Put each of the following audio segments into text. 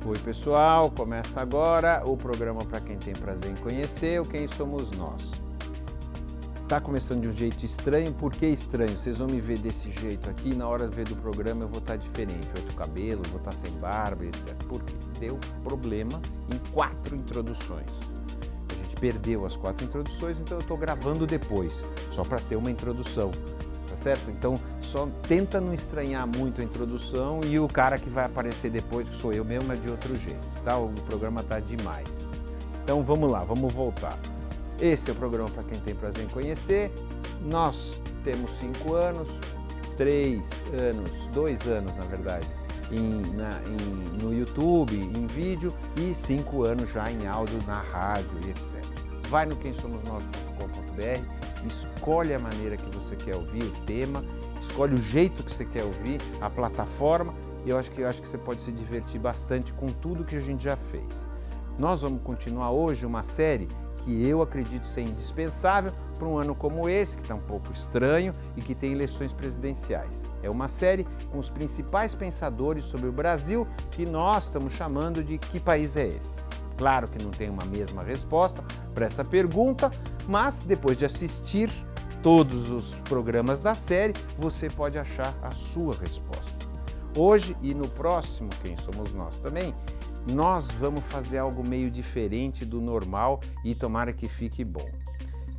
Oi pessoal, começa agora o programa para quem tem prazer em conhecer o Quem Somos Nós. Tá começando de um jeito estranho, por que estranho? Vocês vão me ver desse jeito aqui, na hora de ver do programa eu vou estar diferente, outro cabelo, vou estar sem barba, etc. Porque deu problema em 4 introduções. A gente perdeu as 4 introduções, então eu estou gravando depois, só para ter uma introdução, tá certo? Então só tenta não estranhar muito a introdução e o cara que vai aparecer depois, que sou eu mesmo, é de outro jeito, tá? O programa tá demais. Então vamos lá, vamos voltar. Esse é o programa para quem tem prazer em conhecer. Nós temos 5 anos, 3 anos, 2 anos na verdade, no YouTube, em vídeo e 5 anos já em áudio na rádio e etc. Vai no quemsomosnós.com.br, escolhe a maneira que você quer ouvir, o tema, escolhe o jeito que você quer ouvir, a plataforma, e eu acho que você pode se divertir bastante com tudo que a gente já fez. Nós vamos continuar hoje uma série que eu acredito ser indispensável para um ano como esse, que está um pouco estranho e que tem eleições presidenciais. É uma série com os principais pensadores sobre o Brasil que nós estamos chamando de Que País é Esse? Claro que não tem uma mesma resposta para essa pergunta, mas depois de assistir todos os programas da série, você pode achar a sua resposta. Hoje e no próximo Quem Somos Nós também, nós vamos fazer algo meio diferente do normal e tomara que fique bom.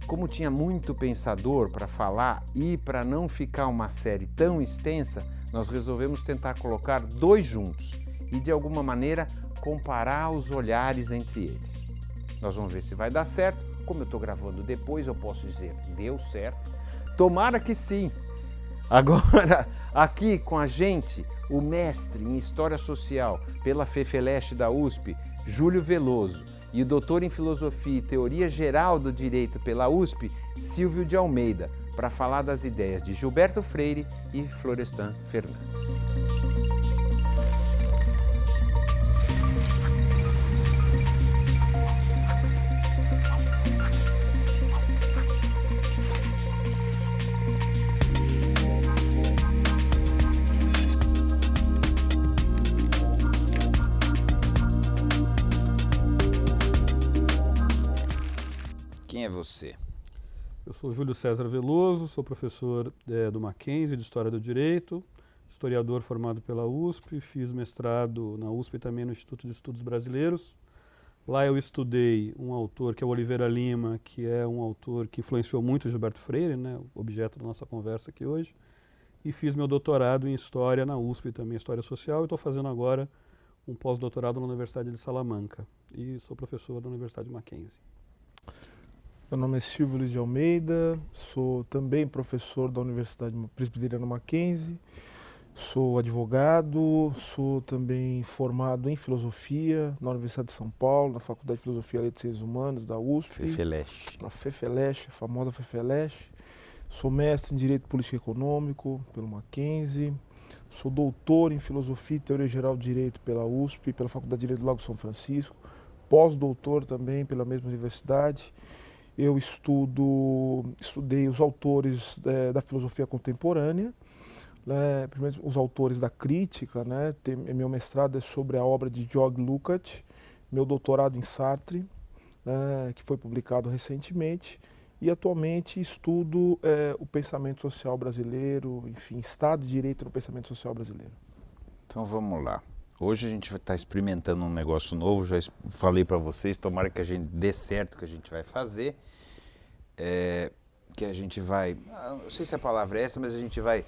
Como tinha muito pensador para falar e para não ficar uma série tão extensa, nós resolvemos tentar colocar 2 juntos e de alguma maneira comparar os olhares entre eles. Nós vamos ver se vai dar certo. Como eu estou gravando depois, eu posso dizer deu certo. Tomara que sim. Agora, aqui com a gente, o mestre em História Social pela FEFELESH da USP, Júlio Veloso, e o doutor em Filosofia e Teoria Geral do Direito pela USP, Silvio de Almeida, para falar das ideias de Gilberto Freire e Florestan Fernandes. Quem é você? Eu sou Júlio César Veloso, sou professor do Mackenzie de História do Direito, historiador formado pela USP, fiz mestrado na USP e também no Instituto de Estudos Brasileiros. Lá eu estudei um autor que é o Oliveira Lima, que é um autor que influenciou muito o Gilberto Freire, né, o objeto da nossa conversa aqui hoje, e fiz meu doutorado em História na USP, também História Social, e estou fazendo agora um pós-doutorado na Universidade de Salamanca, e sou professor da Universidade Mackenzie. Meu nome é Silvio Luiz de Almeida, sou também professor da Universidade Presbiteriana Mackenzie, sou advogado, sou também formado em filosofia na Universidade de São Paulo, na Faculdade de Filosofia e Letras e Ciências Humanas da USP. FEFELESH. Na FEFELESH, a famosa FEFELESH. Sou mestre em Direito Político e Econômico pelo Mackenzie. Sou doutor em Filosofia e Teoria Geral do Direito pela USP, pela Faculdade de Direito do Lago São Francisco. Pós-doutor também pela mesma universidade. Eu estudei os autores da filosofia contemporânea, primeiro os autores da crítica, né? Meu mestrado é sobre a obra de Georg Lukács, meu doutorado em Sartre, que foi publicado recentemente, e atualmente estudo o pensamento social brasileiro, enfim, Estado de Direito no pensamento social brasileiro. Então vamos lá. Hoje a gente vai estar experimentando um negócio novo, já falei para vocês, tomara que a gente dê certo o que a gente vai fazer, que a gente vai, não sei se a palavra é essa, mas a gente vai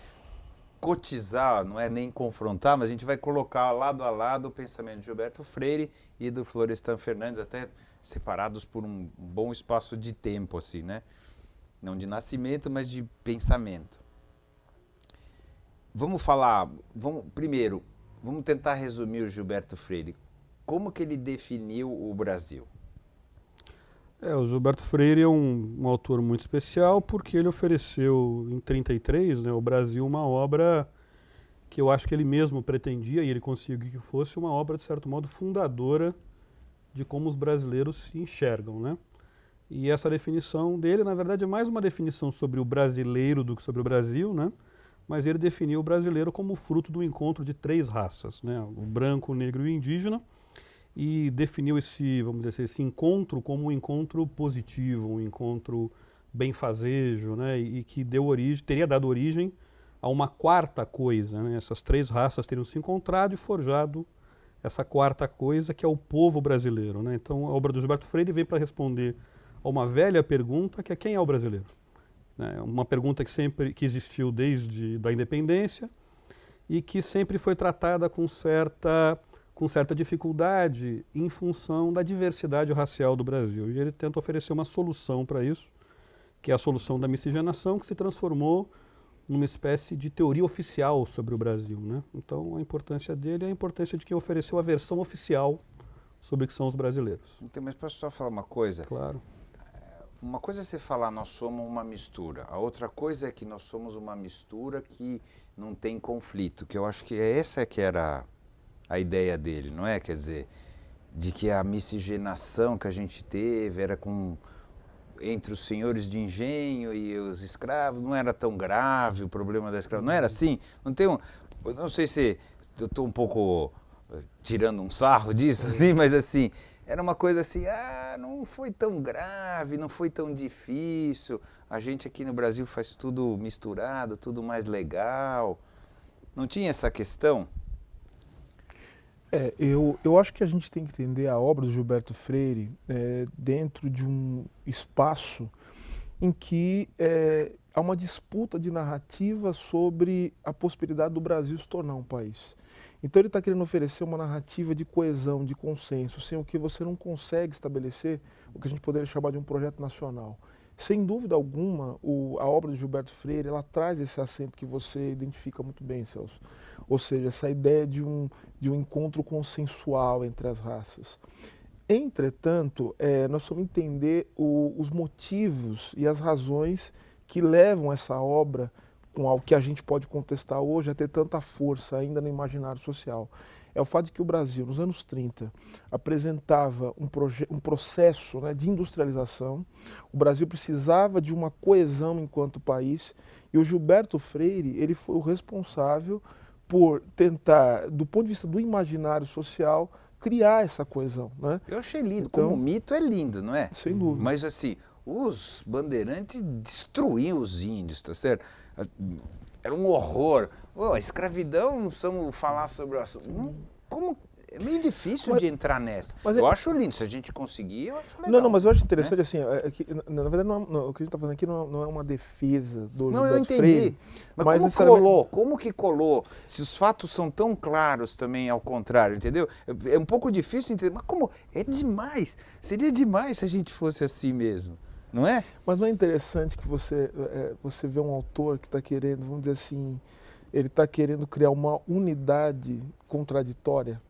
cotizar, não é nem confrontar, mas a gente vai colocar lado a lado o pensamento de Gilberto Freire e do Florestan Fernandes, até separados por um bom espaço de tempo, assim, né? Não de nascimento, mas de pensamento. Primeiro, vamos tentar resumir o Gilberto Freire. Como que ele definiu o Brasil? O Gilberto Freire é um autor muito especial porque ele ofereceu em 1933, né, ao Brasil uma obra que eu acho que ele mesmo pretendia, e ele conseguiu que fosse uma obra, de certo modo, fundadora de como os brasileiros se enxergam, né? E essa definição dele, na verdade, é mais uma definição sobre o brasileiro do que sobre o Brasil, né? Mas ele definiu o brasileiro como fruto do encontro de 3 raças, né? O branco, o negro e o indígena, e definiu esse, vamos dizer assim, esse encontro como um encontro positivo, um encontro benfazejo, né, e que teria dado origem a uma quarta coisa, né? Essas três raças teriam se encontrado e forjado essa quarta coisa, que é o povo brasileiro, né? Então, a obra do Gilberto Freire vem para responder a uma velha pergunta, que é: quem é o brasileiro? Uma pergunta que existiu desde a independência e que sempre foi tratada com certa dificuldade em função da diversidade racial do Brasil. E ele tenta oferecer uma solução para isso, que é a solução da miscigenação, que se transformou numa espécie de teoria oficial sobre o Brasil, né? Então, a importância dele é a importância de quem ofereceu a versão oficial sobre o que são os brasileiros. Então, mas posso só falar uma coisa? Claro. Uma coisa é você falar nós somos uma mistura, a outra coisa é que nós somos uma mistura que não tem conflito, que eu acho que essa que era a ideia dele, não é? Quer dizer, de que a miscigenação que a gente teve era entre os senhores de engenho e os escravos, não era tão grave o problema da escrava, não era assim? Não sei se eu estou um pouco tirando um sarro disso, assim, mas assim, era uma coisa assim, não foi tão grave, não foi tão difícil, a gente aqui no Brasil faz tudo misturado, tudo mais legal. Não tinha essa questão? Eu acho que a gente tem que entender a obra do Gilberto Freire dentro de um espaço em que há uma disputa de narrativa sobre a possibilidade do Brasil se tornar um país. Então ele está querendo oferecer uma narrativa de coesão, de consenso, sem o que você não consegue estabelecer o que a gente poderia chamar de um projeto nacional. Sem dúvida alguma, a obra de Gilberto Freire, ela traz esse acento que você identifica muito bem, Celso. Ou seja, essa ideia de um encontro consensual entre as raças. Entretanto, nós vamos entender os motivos e as razões que levam essa obra, com algo que a gente pode contestar hoje, a ter tanta força ainda no imaginário social. É o fato de que o Brasil, nos anos 30, apresentava um processo, né, de industrialização. O Brasil precisava de uma coesão enquanto país, e o Gilberto Freire, ele foi o responsável por tentar, do ponto de vista do imaginário social, criar essa coesão, né? Eu achei lindo, Então, como mito é lindo, não é? Sem dúvida. Mas assim, os bandeirantes destruíam os índios, tá certo? Era um horror. A escravidão, vamos falar sobre o assunto. Como? É meio difícil de entrar nessa. Eu acho lindo, se a gente conseguir, eu acho legal. Não, mas eu acho interessante, né? Assim, na verdade, o que a gente está fazendo aqui não é uma defesa do Não, Gilberto eu entendi. Freire. Mas como colou? Como que colou? Se os fatos são tão claros também ao contrário, entendeu? É um pouco difícil entender, mas como? É demais. Seria demais se a gente fosse assim mesmo, não é? Mas não é interessante que você vê um autor que está querendo, vamos dizer assim, ele está querendo criar uma unidade contraditória?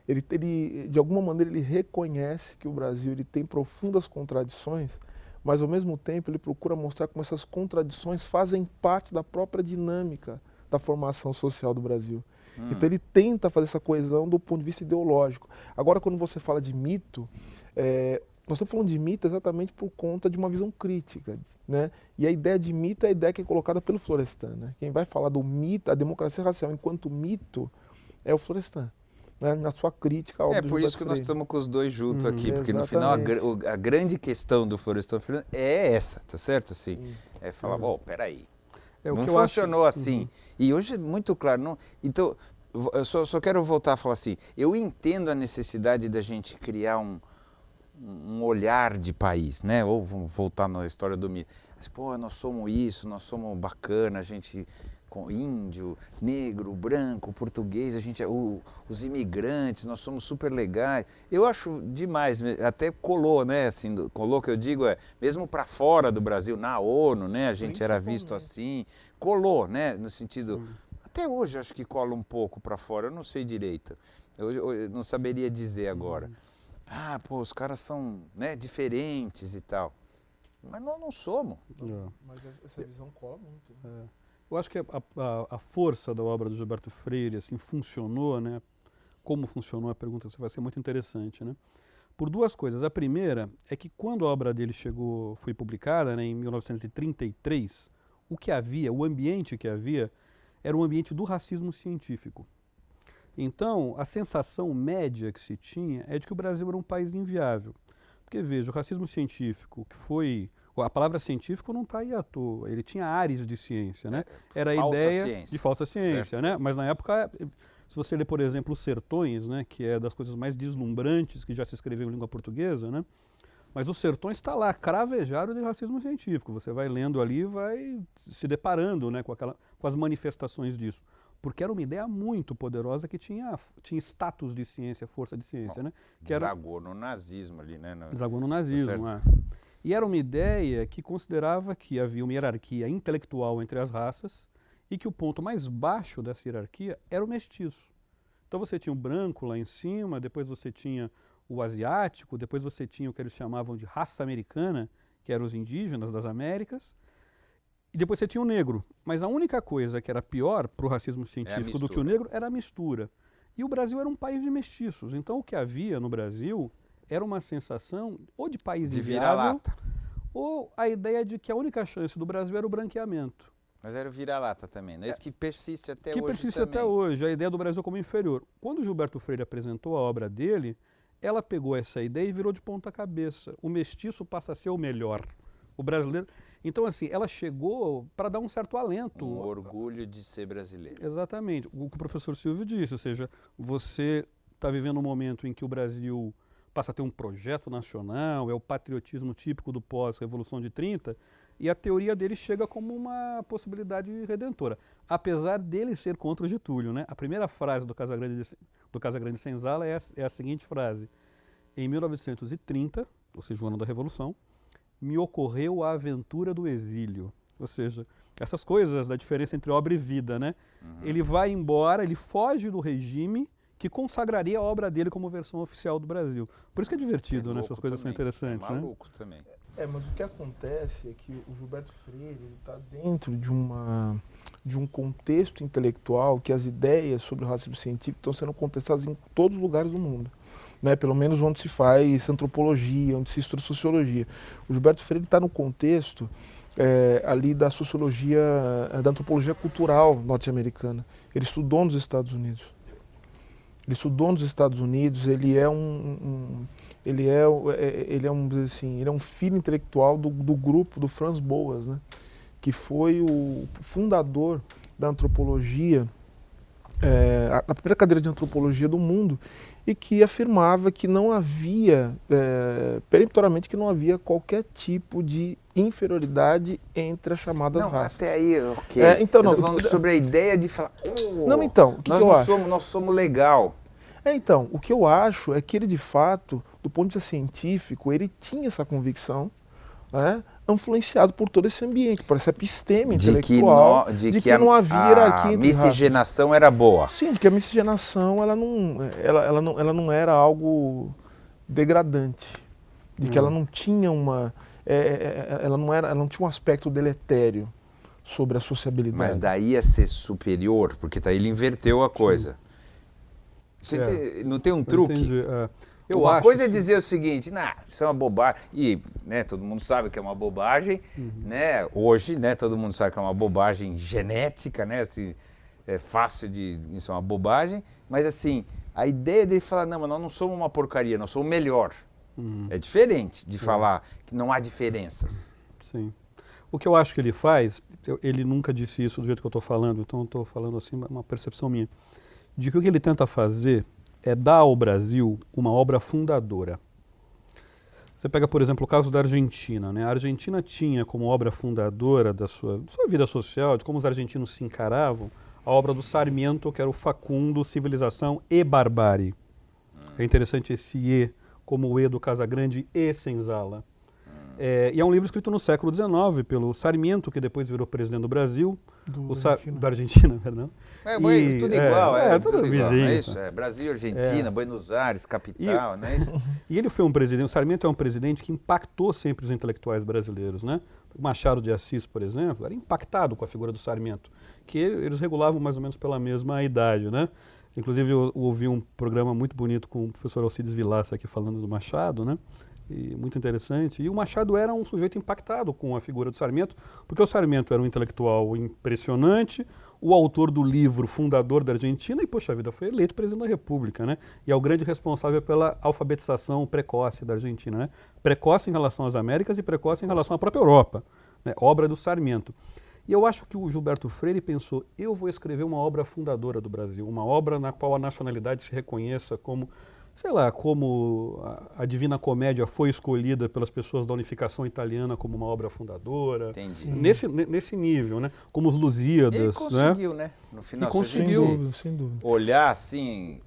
Ele, de alguma maneira, ele reconhece que o Brasil ele tem profundas contradições, mas, ao mesmo tempo, ele procura mostrar como essas contradições fazem parte da própria dinâmica da formação social do Brasil. Então, ele tenta fazer essa coesão do ponto de vista ideológico. Agora, quando você fala de mito, nós estamos falando de mito exatamente por conta de uma visão crítica, né? E a ideia de mito é a ideia que é colocada pelo Florestan, né? Quem vai falar do mito, a democracia racial enquanto mito, é o Florestan, né? Na sua crítica ao por isso que nós estamos com os dois juntos aqui, porque no final a grande questão do Florestan Fernandes é essa, tá certo? Assim, é falar, peraí, não funcionou assim. E hoje é muito claro. Não, então, eu só quero voltar a falar assim, eu entendo a necessidade da gente criar um olhar de país, né? Ou vamos voltar na história do mito. Mas, nós somos isso, nós somos bacana, a gente com índio, negro, branco, português, a gente os imigrantes, nós somos super legais. Eu acho demais, até colou, né? Assim, colou que eu digo mesmo para fora do Brasil, na ONU, né? A gente era visto assim, colou, né? No sentido, até hoje eu acho que cola um pouco para fora, eu não sei direito, eu não saberia dizer agora. Os caras são, né, diferentes e tal. Mas nós não somos. Mas essa visão cola muito. Eu acho que a força da obra do Gilberto Freire assim, funcionou, né? Como funcionou, a pergunta vai ser muito interessante, né? Por duas coisas. A primeira é que quando a obra dele foi publicada, né, em 1933, o ambiente que havia, era um ambiente do racismo científico. Então, a sensação média que se tinha é de que o Brasil era um país inviável. Porque, veja, o racismo científico, que foi... A palavra científico não está aí à toa, ele tinha áreas de ciência, né? Era a ideia ciência. de falsa ciência, né? Mas na época, se você ler, por exemplo, Os Sertões, né, que é das coisas mais deslumbrantes que já se escreveu em língua portuguesa, né? Mas Os Sertões está lá, cravejado de racismo científico. Você vai lendo ali e vai se deparando, né, com as manifestações disso. Porque era uma ideia muito poderosa que tinha status de ciência, força de ciência. Bom, né? Que desagou no nazismo ali, né? Desagou no nazismo, E era uma ideia que considerava que havia uma hierarquia intelectual entre as raças e que o ponto mais baixo dessa hierarquia era o mestiço. Então você tinha o branco lá em cima, depois você tinha o asiático, depois você tinha o que eles chamavam de raça americana, que eram os indígenas das Américas, e depois você tinha o negro. Mas a única coisa que era pior para o racismo científico do que o negro era a mistura. E o Brasil era um país de mestiços. Então o que havia no Brasil era uma sensação ou de país de inviável, vira-lata, ou a ideia de que a única chance do Brasil era o branqueamento. Mas era o vira-lata também, né? Isso que persiste até hoje. Que persiste até hoje, a ideia do Brasil como inferior. Quando Gilberto Freire apresentou a obra dele, ela pegou essa ideia e virou de ponta cabeça. O mestiço passa a ser o melhor. O brasileiro... Então, assim, ela chegou para dar um certo alento. Um orgulho de ser brasileiro. Exatamente. O que o professor Silvio disse, ou seja, você está vivendo um momento em que o Brasil passa a ter um projeto nacional, é o patriotismo típico do pós-Revolução de 30, e a teoria dele chega como uma possibilidade redentora, apesar dele ser contra o Getúlio, né? A primeira frase do Casagrande Senzala é a seguinte frase: em 1930, ou seja, o ano da Revolução, me ocorreu a aventura do exílio. Ou seja, essas coisas da diferença entre obra e vida, né? Ele vai embora, ele foge do regime que consagraria a obra dele como versão oficial do Brasil. Por isso que é divertido, né? Essas coisas são interessantes, né? Maluco também. Mas o que acontece é que o Gilberto Freire está dentro de um contexto intelectual que as ideias sobre o racismo científico estão sendo contestadas em todos os lugares do mundo. Né, pelo menos onde se faz antropologia, onde se estuda sociologia. O Gilberto Freire está no contexto ali da sociologia, da antropologia cultural norte-americana. Ele estudou nos Estados Unidos. Ele é um filho intelectual do grupo do Franz Boas, né, que foi o fundador da antropologia, a primeira cadeira de antropologia do mundo, e que afirmava que não havia, peremptoriamente, que não havia qualquer tipo de inferioridade entre as chamadas raças. Até aí, ok. Então, eu estou falando sobre a ideia de falar, nós somos legal. Então, o que eu acho é que ele, de fato, do ponto de vista científico, ele tinha essa convicção, né, influenciado por todo esse ambiente, por essa episteme intelectual, de que não havia hierarquia entre raças. A miscigenação era boa. Sim, de que a miscigenação ela não era algo degradante, de que ela não tinha ela não tinha um aspecto deletério sobre a sociabilidade. Mas daí a ser superior, porque daí ele inverteu a coisa. Você não tem um truque? Uma coisa é dizer o seguinte, isso é uma bobagem, e né, todo mundo sabe que é uma bobagem, né? Hoje, né, todo mundo sabe que é uma bobagem genética, né? Assim, é fácil isso é uma bobagem, mas assim, a ideia dele falar, não, mas nós não somos uma porcaria, nós somos o melhor. É diferente de falar que não há diferenças. Sim. O que eu acho que ele faz, ele nunca disse isso do jeito que eu estou falando, então eu estou falando assim, uma percepção minha, de que o que ele tenta fazer é dar ao Brasil uma obra fundadora. Você pega, por exemplo, o caso da Argentina, né? A Argentina tinha como obra fundadora da sua vida social, de como os argentinos se encaravam, a obra do Sarmiento, que era o Facundo, Civilização e Barbárie. É interessante esse E, como o E do Casagrande e Senzala. E é um livro escrito no século XIX pelo Sarmiento, que depois virou presidente do Brasil, da Argentina, perdão. Tudo igual, tudo igual, vizinho, não é isso? Brasil, Argentina, Buenos Aires, capital, não é isso? E ele foi um presidente, o Sarmiento é um presidente que impactou sempre os intelectuais brasileiros, né? O Machado de Assis, por exemplo, era impactado com a figura do Sarmiento, que eles regulavam mais ou menos pela mesma idade, né? Inclusive eu ouvi um programa muito bonito com o professor Alcides Vilaça aqui falando do Machado, né? e muito interessante. E o Machado era um sujeito impactado com a figura do Sarmiento, porque o Sarmiento era um intelectual impressionante, o autor do livro fundador da Argentina, e, poxa vida, foi eleito presidente da República, né? E é o grande responsável pela alfabetização precoce da Argentina, né? Precoce em relação às Américas e precoce em relação à própria Europa, né? Obra do Sarmiento. E eu acho que o Gilberto Freire pensou, eu vou escrever uma obra fundadora do Brasil, uma obra na qual a nacionalidade se reconheça como, sei lá, como a Divina Comédia foi escolhida pelas pessoas da unificação italiana como uma obra fundadora. Entendi. Nesse nível, né? Como os Lusíadas. Ele conseguiu, né? No final, E conseguiu. Sem dúvida, sem dúvida. Olhar assim,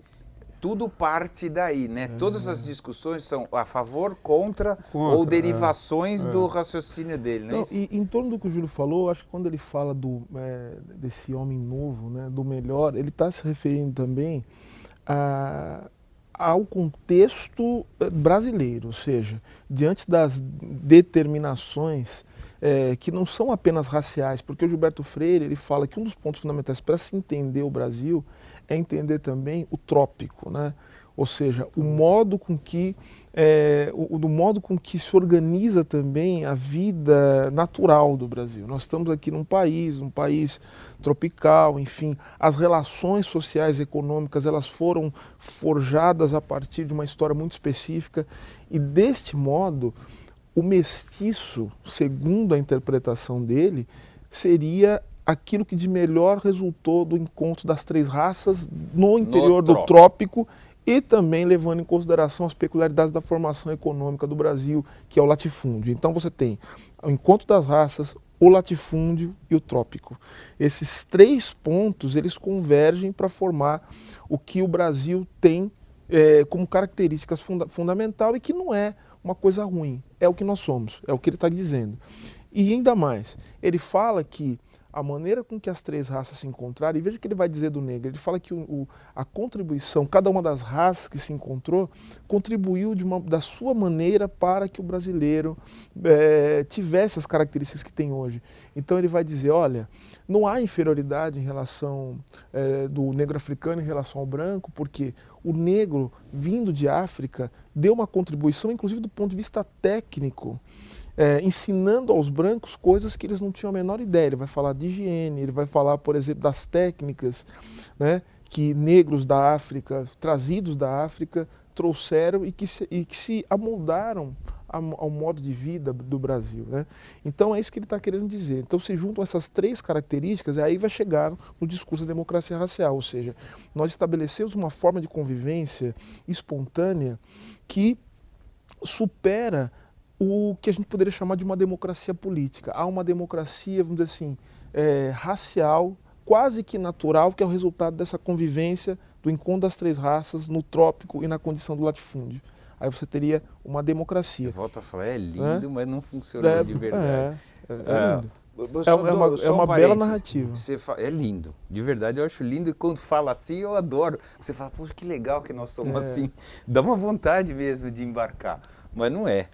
tudo parte daí, né? Todas as discussões são a favor, contra ou derivações do raciocínio dele, não é isso? E em torno do que o Júlio falou, acho que quando ele fala desse homem novo, né, do melhor, ele está se referindo também ao contexto brasileiro, ou seja, diante das determinações que não são apenas raciais, porque o Gilberto Freire ele fala que um dos pontos fundamentais para se entender o Brasil é entender também o trópico, né? Ou seja, o modo com que do modo com que se organiza também a vida natural do Brasil. Nós estamos aqui num país tropical, enfim, as relações sociais e econômicas elas foram forjadas a partir de uma história muito específica e deste modo o mestiço, segundo a interpretação dele, seria aquilo que de melhor resultou do encontro das três raças no interior do trópico e também levando em consideração as peculiaridades da formação econômica do Brasil, que é o latifúndio. Então você tem o encontro das raças, o latifúndio e o trópico. Esses três pontos eles convergem para formar o que o Brasil tem como características fundamental e que não é uma coisa ruim, é o que nós somos, é o que ele está dizendo. E ainda mais, ele fala que a maneira com que as três raças se encontraram, e veja o que ele vai dizer do negro, ele fala que a contribuição, cada uma das raças que se encontrou, contribuiu da sua maneira para que o brasileiro tivesse as características que tem hoje. Então ele vai dizer, olha, não há inferioridade em relação do negro africano em relação ao branco, porque o negro vindo de África deu uma contribuição, inclusive do ponto de vista técnico, ensinando aos brancos coisas que eles não tinham a menor ideia. Ele vai falar de higiene, ele vai falar, por exemplo, das técnicas, né, que negros da África, trazidos da África, trouxeram e que se amoldaram ao modo de vida do Brasil, né? Então é isso que ele está querendo dizer. Então se juntam essas três características e aí vai chegar no discurso da democracia racial, ou seja, nós estabelecemos uma forma de convivência espontânea que supera o que a gente poderia chamar de uma democracia política. Há uma democracia, vamos dizer assim, racial, quase que natural, que é o resultado dessa convivência do encontro das três raças no trópico e na condição do latifúndio. Aí você teria uma democracia. Eu volto a falar, é lindo, mas não funciona de verdade. É uma bela narrativa. É lindo, de verdade eu acho lindo e quando fala assim eu adoro. Você fala, poxa, que legal que nós somos assim. Dá uma vontade mesmo de embarcar, mas não é.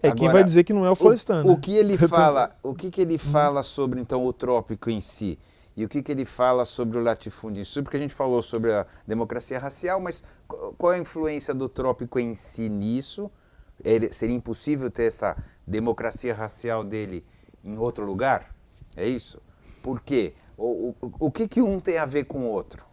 Agora, quem vai dizer que não é o Florestan. O que ele fala, ele fala sobre então o trópico em si? E o que ele fala sobre o latifúndio em si? Porque a gente falou sobre a democracia racial, mas qual é a influência do trópico em si nisso? Seria impossível ter essa democracia racial dele em outro lugar? É isso? Por quê? O que um tem a ver com o outro?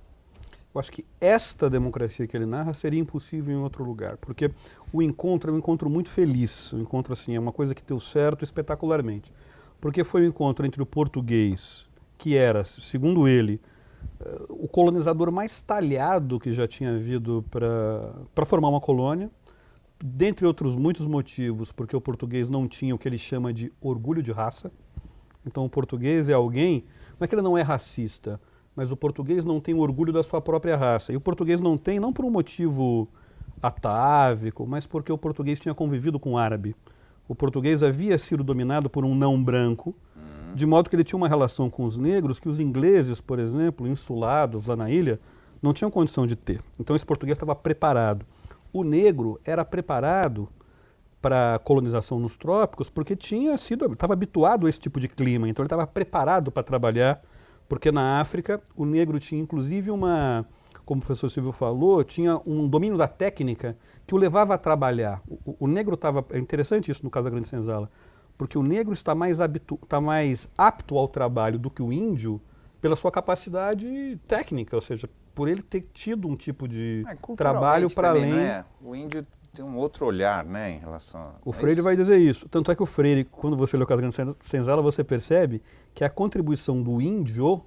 Eu acho que esta democracia que ele narra seria impossível em outro lugar, porque o encontro é um encontro muito feliz, o encontro assim, é uma coisa que deu certo espetacularmente, porque foi um encontro entre o português, que era, segundo ele, o colonizador mais talhado que já tinha havido para formar uma colônia, dentre outros muitos motivos, porque o português não tinha o que ele chama de orgulho de raça. Então o português é alguém, não é que ele não é racista, mas o português não tem orgulho da sua própria raça. E o português não tem, não por um motivo atávico, mas porque o português tinha convivido com o árabe. O português havia sido dominado por um não branco, de modo que ele tinha uma relação com os negros que os ingleses, por exemplo, insulados lá na ilha, não tinham condição de ter. Então esse português estava preparado. O negro era preparado para a colonização nos trópicos porque estava habituado a esse tipo de clima, então ele estava preparado para trabalhar, porque na África o negro tinha inclusive como o professor Silvio falou, tinha um domínio da técnica que o levava a trabalhar. O negro estava... É interessante isso no caso da Grande Senzala, porque o negro está mais apto ao trabalho do que o índio pela sua capacidade técnica, ou seja, por ele ter tido um tipo de trabalho para além... Não é? O índio tem um outro olhar, né, em relação a... O Freire vai dizer isso. Tanto é que o Freire, quando você lê o Caso da Grande Senzala, você percebe que a contribuição do índio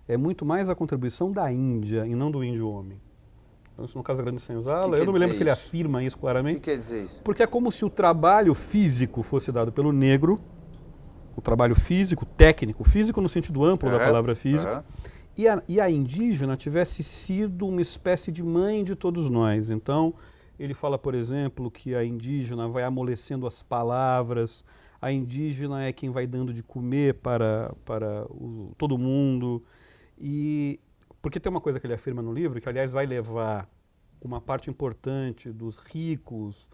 é muito mais a contribuição da Índia e não do índio homem. Então, isso no Caso da Grande Senzala, eu não me lembro se ele afirma isso claramente. O que quer dizer isso? Porque é como se o trabalho físico fosse dado pelo negro, o trabalho físico, técnico, físico no sentido amplo da palavra físico, e a indígena tivesse sido uma espécie de mãe de todos nós. Então, ele fala, por exemplo, que a indígena vai amolecendo as palavras, a indígena é quem vai dando de comer para todo mundo. E porque tem uma coisa que ele afirma no livro, que aliás vai levar uma parte importante dos ricos,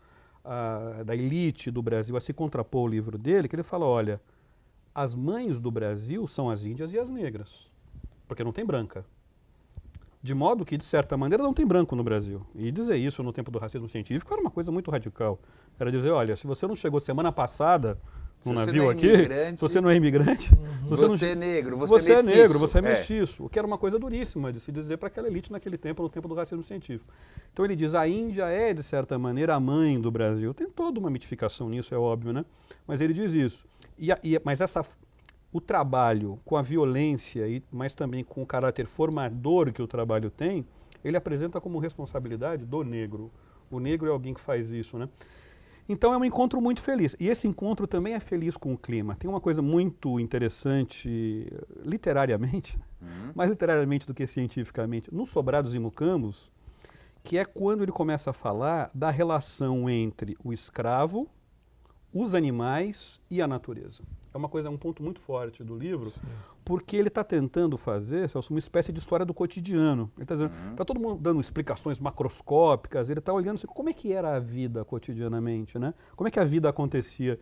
da elite do Brasil a se contrapor ao livro dele, que ele fala, olha, as mães do Brasil são as índias e as negras, porque não tem branca. De modo que, de certa maneira, não tem branco no Brasil. E dizer isso no tempo do racismo científico era uma coisa muito radical. Era dizer, olha, se você não chegou semana passada no navio aqui, se você não é imigrante, você é negro, você é negro, você é mestiço. O que era uma coisa duríssima de se dizer para aquela elite naquele tempo, no tempo do racismo científico. Então ele diz, a Índia é, de certa maneira, a mãe do Brasil. Tem toda uma mitificação nisso, é óbvio, né? Mas ele diz isso. Mas o trabalho com a violência, mas também com o caráter formador que o trabalho tem, ele apresenta como responsabilidade do negro. O negro é alguém que faz isso, né? Então é um encontro muito feliz. E esse encontro também é feliz com o clima. Tem uma coisa muito interessante, literariamente, mais literariamente do que cientificamente, nos Sobrados e Mucambos, que é quando ele começa a falar da relação entre o escravo, os animais e a natureza. É um ponto muito forte do livro, sim, porque ele está tentando fazer, Celso, uma espécie de história do cotidiano. Ele está dizendo, está todo mundo dando explicações macroscópicas, ele está olhando assim, como é que era a vida cotidianamente, né? Como é que a vida acontecia.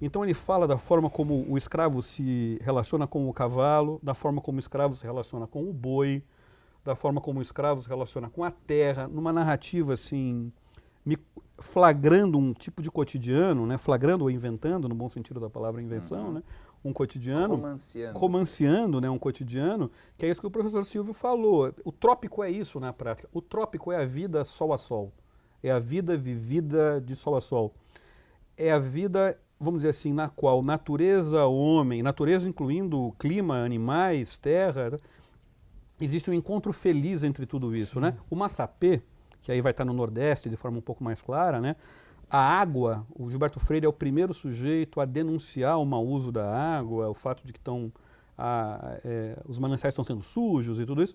Então ele fala da forma como o escravo se relaciona com o cavalo, da forma como o escravo se relaciona com o boi, da forma como o escravo se relaciona com a terra, numa narrativa assim, flagrando um tipo de cotidiano, né? Flagrando ou inventando, no bom sentido da palavra invenção, né? Um cotidiano, romanceando, né? Um cotidiano, que é isso que o professor Silvio falou. O trópico é isso na prática. O trópico é a vida sol a sol. É a vida vivida de sol a sol. É a vida, vamos dizer assim, na qual natureza, homem, natureza incluindo clima, animais, terra, existe um encontro feliz entre tudo isso, né? O Massapê, que aí vai estar no Nordeste de forma um pouco mais clara, né? A água, o Gilberto Freire é o primeiro sujeito a denunciar o mau uso da água, o fato de que os mananciais estão sendo sujos e tudo isso.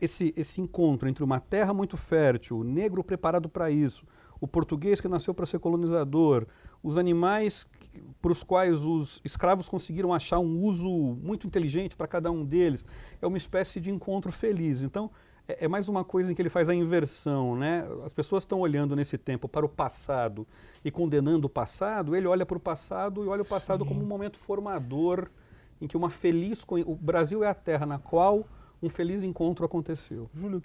Esse encontro entre uma terra muito fértil, o negro preparado para isso, o português que nasceu para ser colonizador, os animais para os quais os escravos conseguiram achar um uso muito inteligente para cada um deles, é uma espécie de encontro feliz. Então, é mais uma coisa em que ele faz a inversão, né? As pessoas estão olhando nesse tempo para o passado e condenando o passado, ele olha para o passado e olha o passado como um momento formador em que o Brasil é a terra na qual um feliz encontro aconteceu. Júlio,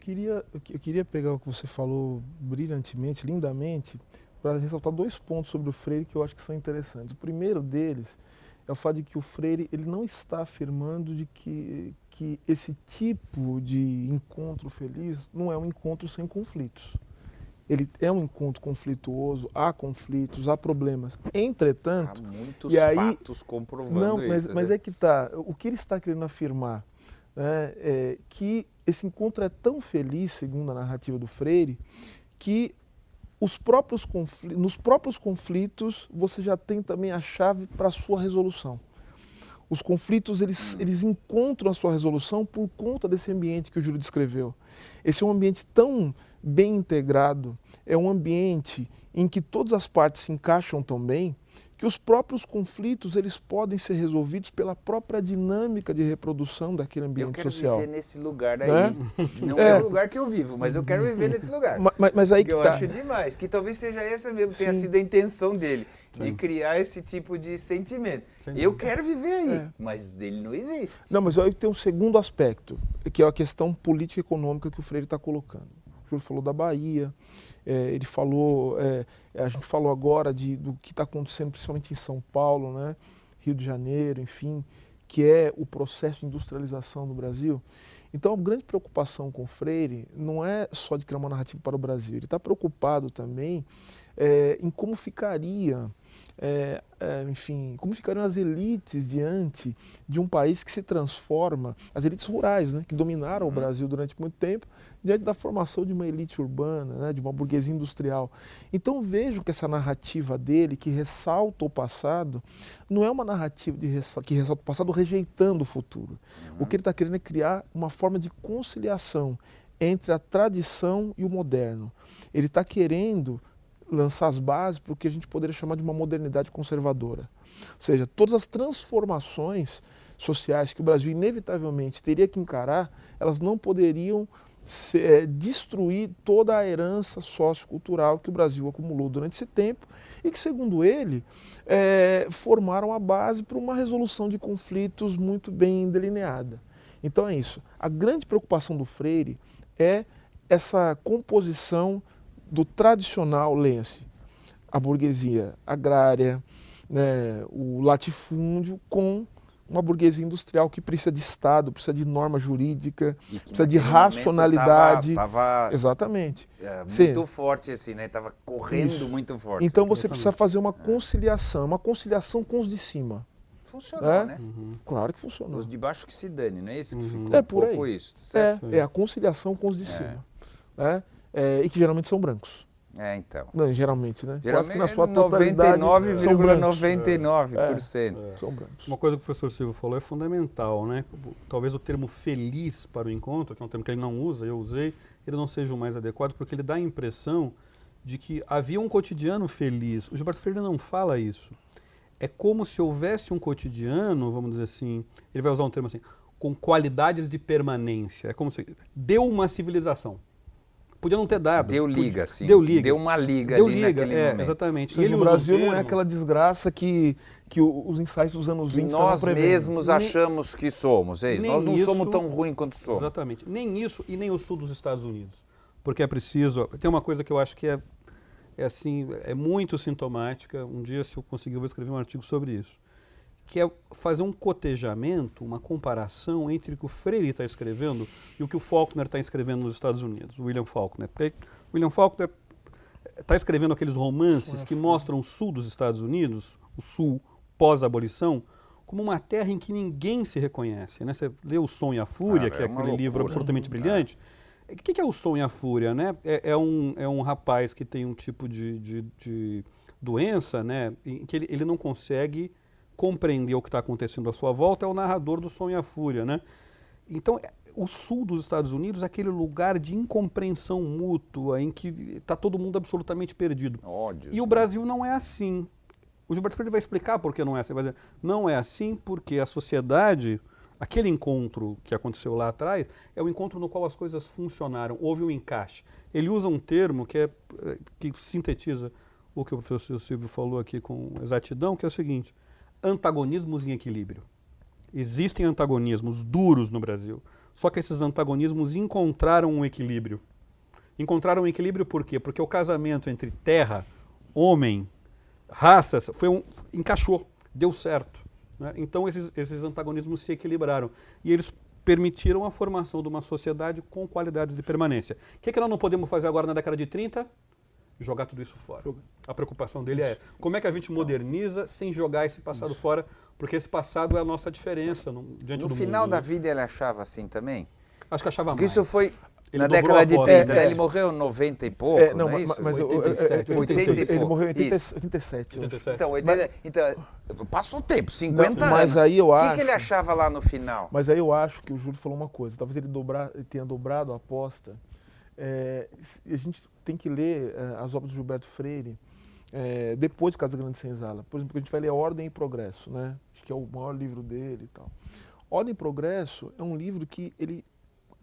eu queria pegar o que você falou brilhantemente, lindamente, para ressaltar 2 pontos sobre o Freire que eu acho que são interessantes. O primeiro deles é o fato de que o Freire ele não está afirmando de que esse tipo de encontro feliz não é um encontro sem conflitos. Ele é um encontro conflituoso, há conflitos, há problemas. Entretanto... Há muitos fatos comprovando isso. Mas é que está. O que ele está querendo afirmar, né, é que esse encontro é tão feliz, segundo a narrativa do Freire, que nos próprios conflitos você já tem também a chave para a sua resolução. Os conflitos eles encontram a sua resolução por conta desse ambiente que o Júlio descreveu. Esse é um ambiente tão bem integrado, é um ambiente em que todas as partes se encaixam tão bem, que os próprios conflitos eles podem ser resolvidos pela própria dinâmica de reprodução daquele ambiente social. Eu quero viver nesse lugar aí. Não é o lugar que eu vivo, mas eu quero viver nesse lugar. Mas aí que eu acho demais, que talvez seja essa mesmo, tenha sido a intenção dele, de criar esse tipo de sentimento. Eu quero viver aí, mas ele não existe. Não, mas aí tem um segundo aspecto, que é a questão política e econômica que o Freire está colocando. O Júlio falou da Bahia, ele falou, a gente falou agora do que está acontecendo principalmente em São Paulo, né? Rio de Janeiro, enfim, que é o processo de industrialização do Brasil. Então a grande preocupação com o Freire não é só de criar uma narrativa para o Brasil, ele está preocupado também em como ficaria, enfim, como ficariam as elites diante de um país que se transforma, as elites rurais, né, que dominaram o Brasil durante muito tempo, diante da formação de uma elite urbana, né, de uma burguesia industrial. Então vejo que essa narrativa dele, que ressalta o passado, não é uma narrativa que ressalta o passado rejeitando o futuro. O que ele está querendo é criar uma forma de conciliação entre a tradição e o moderno. Ele está querendo lançar as bases para o que a gente poderia chamar de uma modernidade conservadora. Ou seja, todas as transformações sociais que o Brasil inevitavelmente teria que encarar, elas não poderiam destruir toda a herança sociocultural que o Brasil acumulou durante esse tempo e que, segundo ele, formaram a base para uma resolução de conflitos muito bem delineada. Então é isso. A grande preocupação do Freire é essa composição do tradicional, leia-se, a burguesia agrária, né, o latifúndio, com uma burguesia industrial que precisa de Estado, precisa de norma jurídica, precisa de racionalidade. Tava exatamente. Muito forte assim, né? Tava correndo muito forte. Então você precisa fazer uma conciliação com os de cima. Funcionou, né? Claro que funcionou. Os de baixo que se dane, não é isso que ficou? É por aí. Isso, certo? É a conciliação com os de cima. Né? E que geralmente são brancos. Então. Não, geralmente, né? Geralmente na sua 99,99%. São brancos. Uma coisa que o professor Silvio falou é fundamental, né? Talvez o termo feliz para o encontro, que é um termo que ele não usa, eu usei, ele não seja o mais adequado, porque ele dá a impressão de que havia um cotidiano feliz. O Gilberto Freire não fala isso. É como se houvesse um cotidiano, vamos dizer assim, ele vai usar um termo assim, com qualidades de permanência. É como se deu uma civilização. Podia não ter dado. Deu liga, sim. Deu liga. Deu uma liga deu ali liga, naquele momento. Exatamente. E ele o Brasil não é aquela desgraça que os ensaios dos anos 20 nós mesmos achamos que somos. É isso. Nós não somos tão ruins quanto somos. Exatamente. Nem isso e nem o sul dos Estados Unidos. Porque é preciso... Tem uma coisa que eu acho que é muito sintomática. Um dia, se eu conseguir, eu vou escrever um artigo sobre isso. Que é fazer um cotejamento, uma comparação entre o que o Freire está escrevendo e o que o Faulkner está escrevendo nos Estados Unidos, o William Faulkner. Porque William Faulkner está escrevendo aqueles romances que mostram o sul dos Estados Unidos, o sul pós-abolição, como uma terra em que ninguém se reconhece. Né? Você lê O Som e a Fúria, que é aquele livro absolutamente brilhante. O que é O Som e a Fúria? Né? É um rapaz que tem um tipo de doença, né, em que ele não consegue compreender o que está acontecendo à sua volta, é o narrador do Som e a Fúria, né? Então, o sul dos Estados Unidos é aquele lugar de incompreensão mútua, em que está todo mundo absolutamente perdido. Ódio. E o Brasil não é assim. O Gilberto Freire vai explicar por que não é assim. Ele vai dizer, não é assim porque a sociedade, aquele encontro que aconteceu lá atrás, é o encontro no qual as coisas funcionaram, houve um encaixe. Ele usa um termo que sintetiza o que o professor Silvio falou aqui com exatidão, que é o seguinte: antagonismos em equilíbrio. Existem antagonismos duros no Brasil, só que esses antagonismos encontraram um equilíbrio. Encontraram um equilíbrio por quê? Porque o casamento entre terra, homem, raças, encaixou, deu certo. Né? Então esses antagonismos se equilibraram e eles permitiram a formação de uma sociedade com qualidades de permanência. O que nós não podemos fazer agora na década de 30? Jogar tudo isso fora. A preocupação dele é como é que a gente moderniza sem jogar esse passado fora, porque esse passado é a nossa diferença diante do mundo. No final da vida ele achava assim também? Acho que achava porque mais. Isso foi ele na década de 30, né? Ele morreu em 90 e pouco, não é isso? Mas 87, 86. Ele morreu em 87. Então, passou tempo, 50 anos. Mas aí eu acho... O que ele achava lá no final? Mas aí eu acho que o Júlio falou uma coisa, talvez ele tenha dobrado a aposta. A gente tem que ler as obras do Gilberto Freire depois de Casa Grande Senzala. Por exemplo, a gente vai ler Ordem e Progresso, né? Acho que é o maior livro dele e tal. Ordem e Progresso é um livro que ele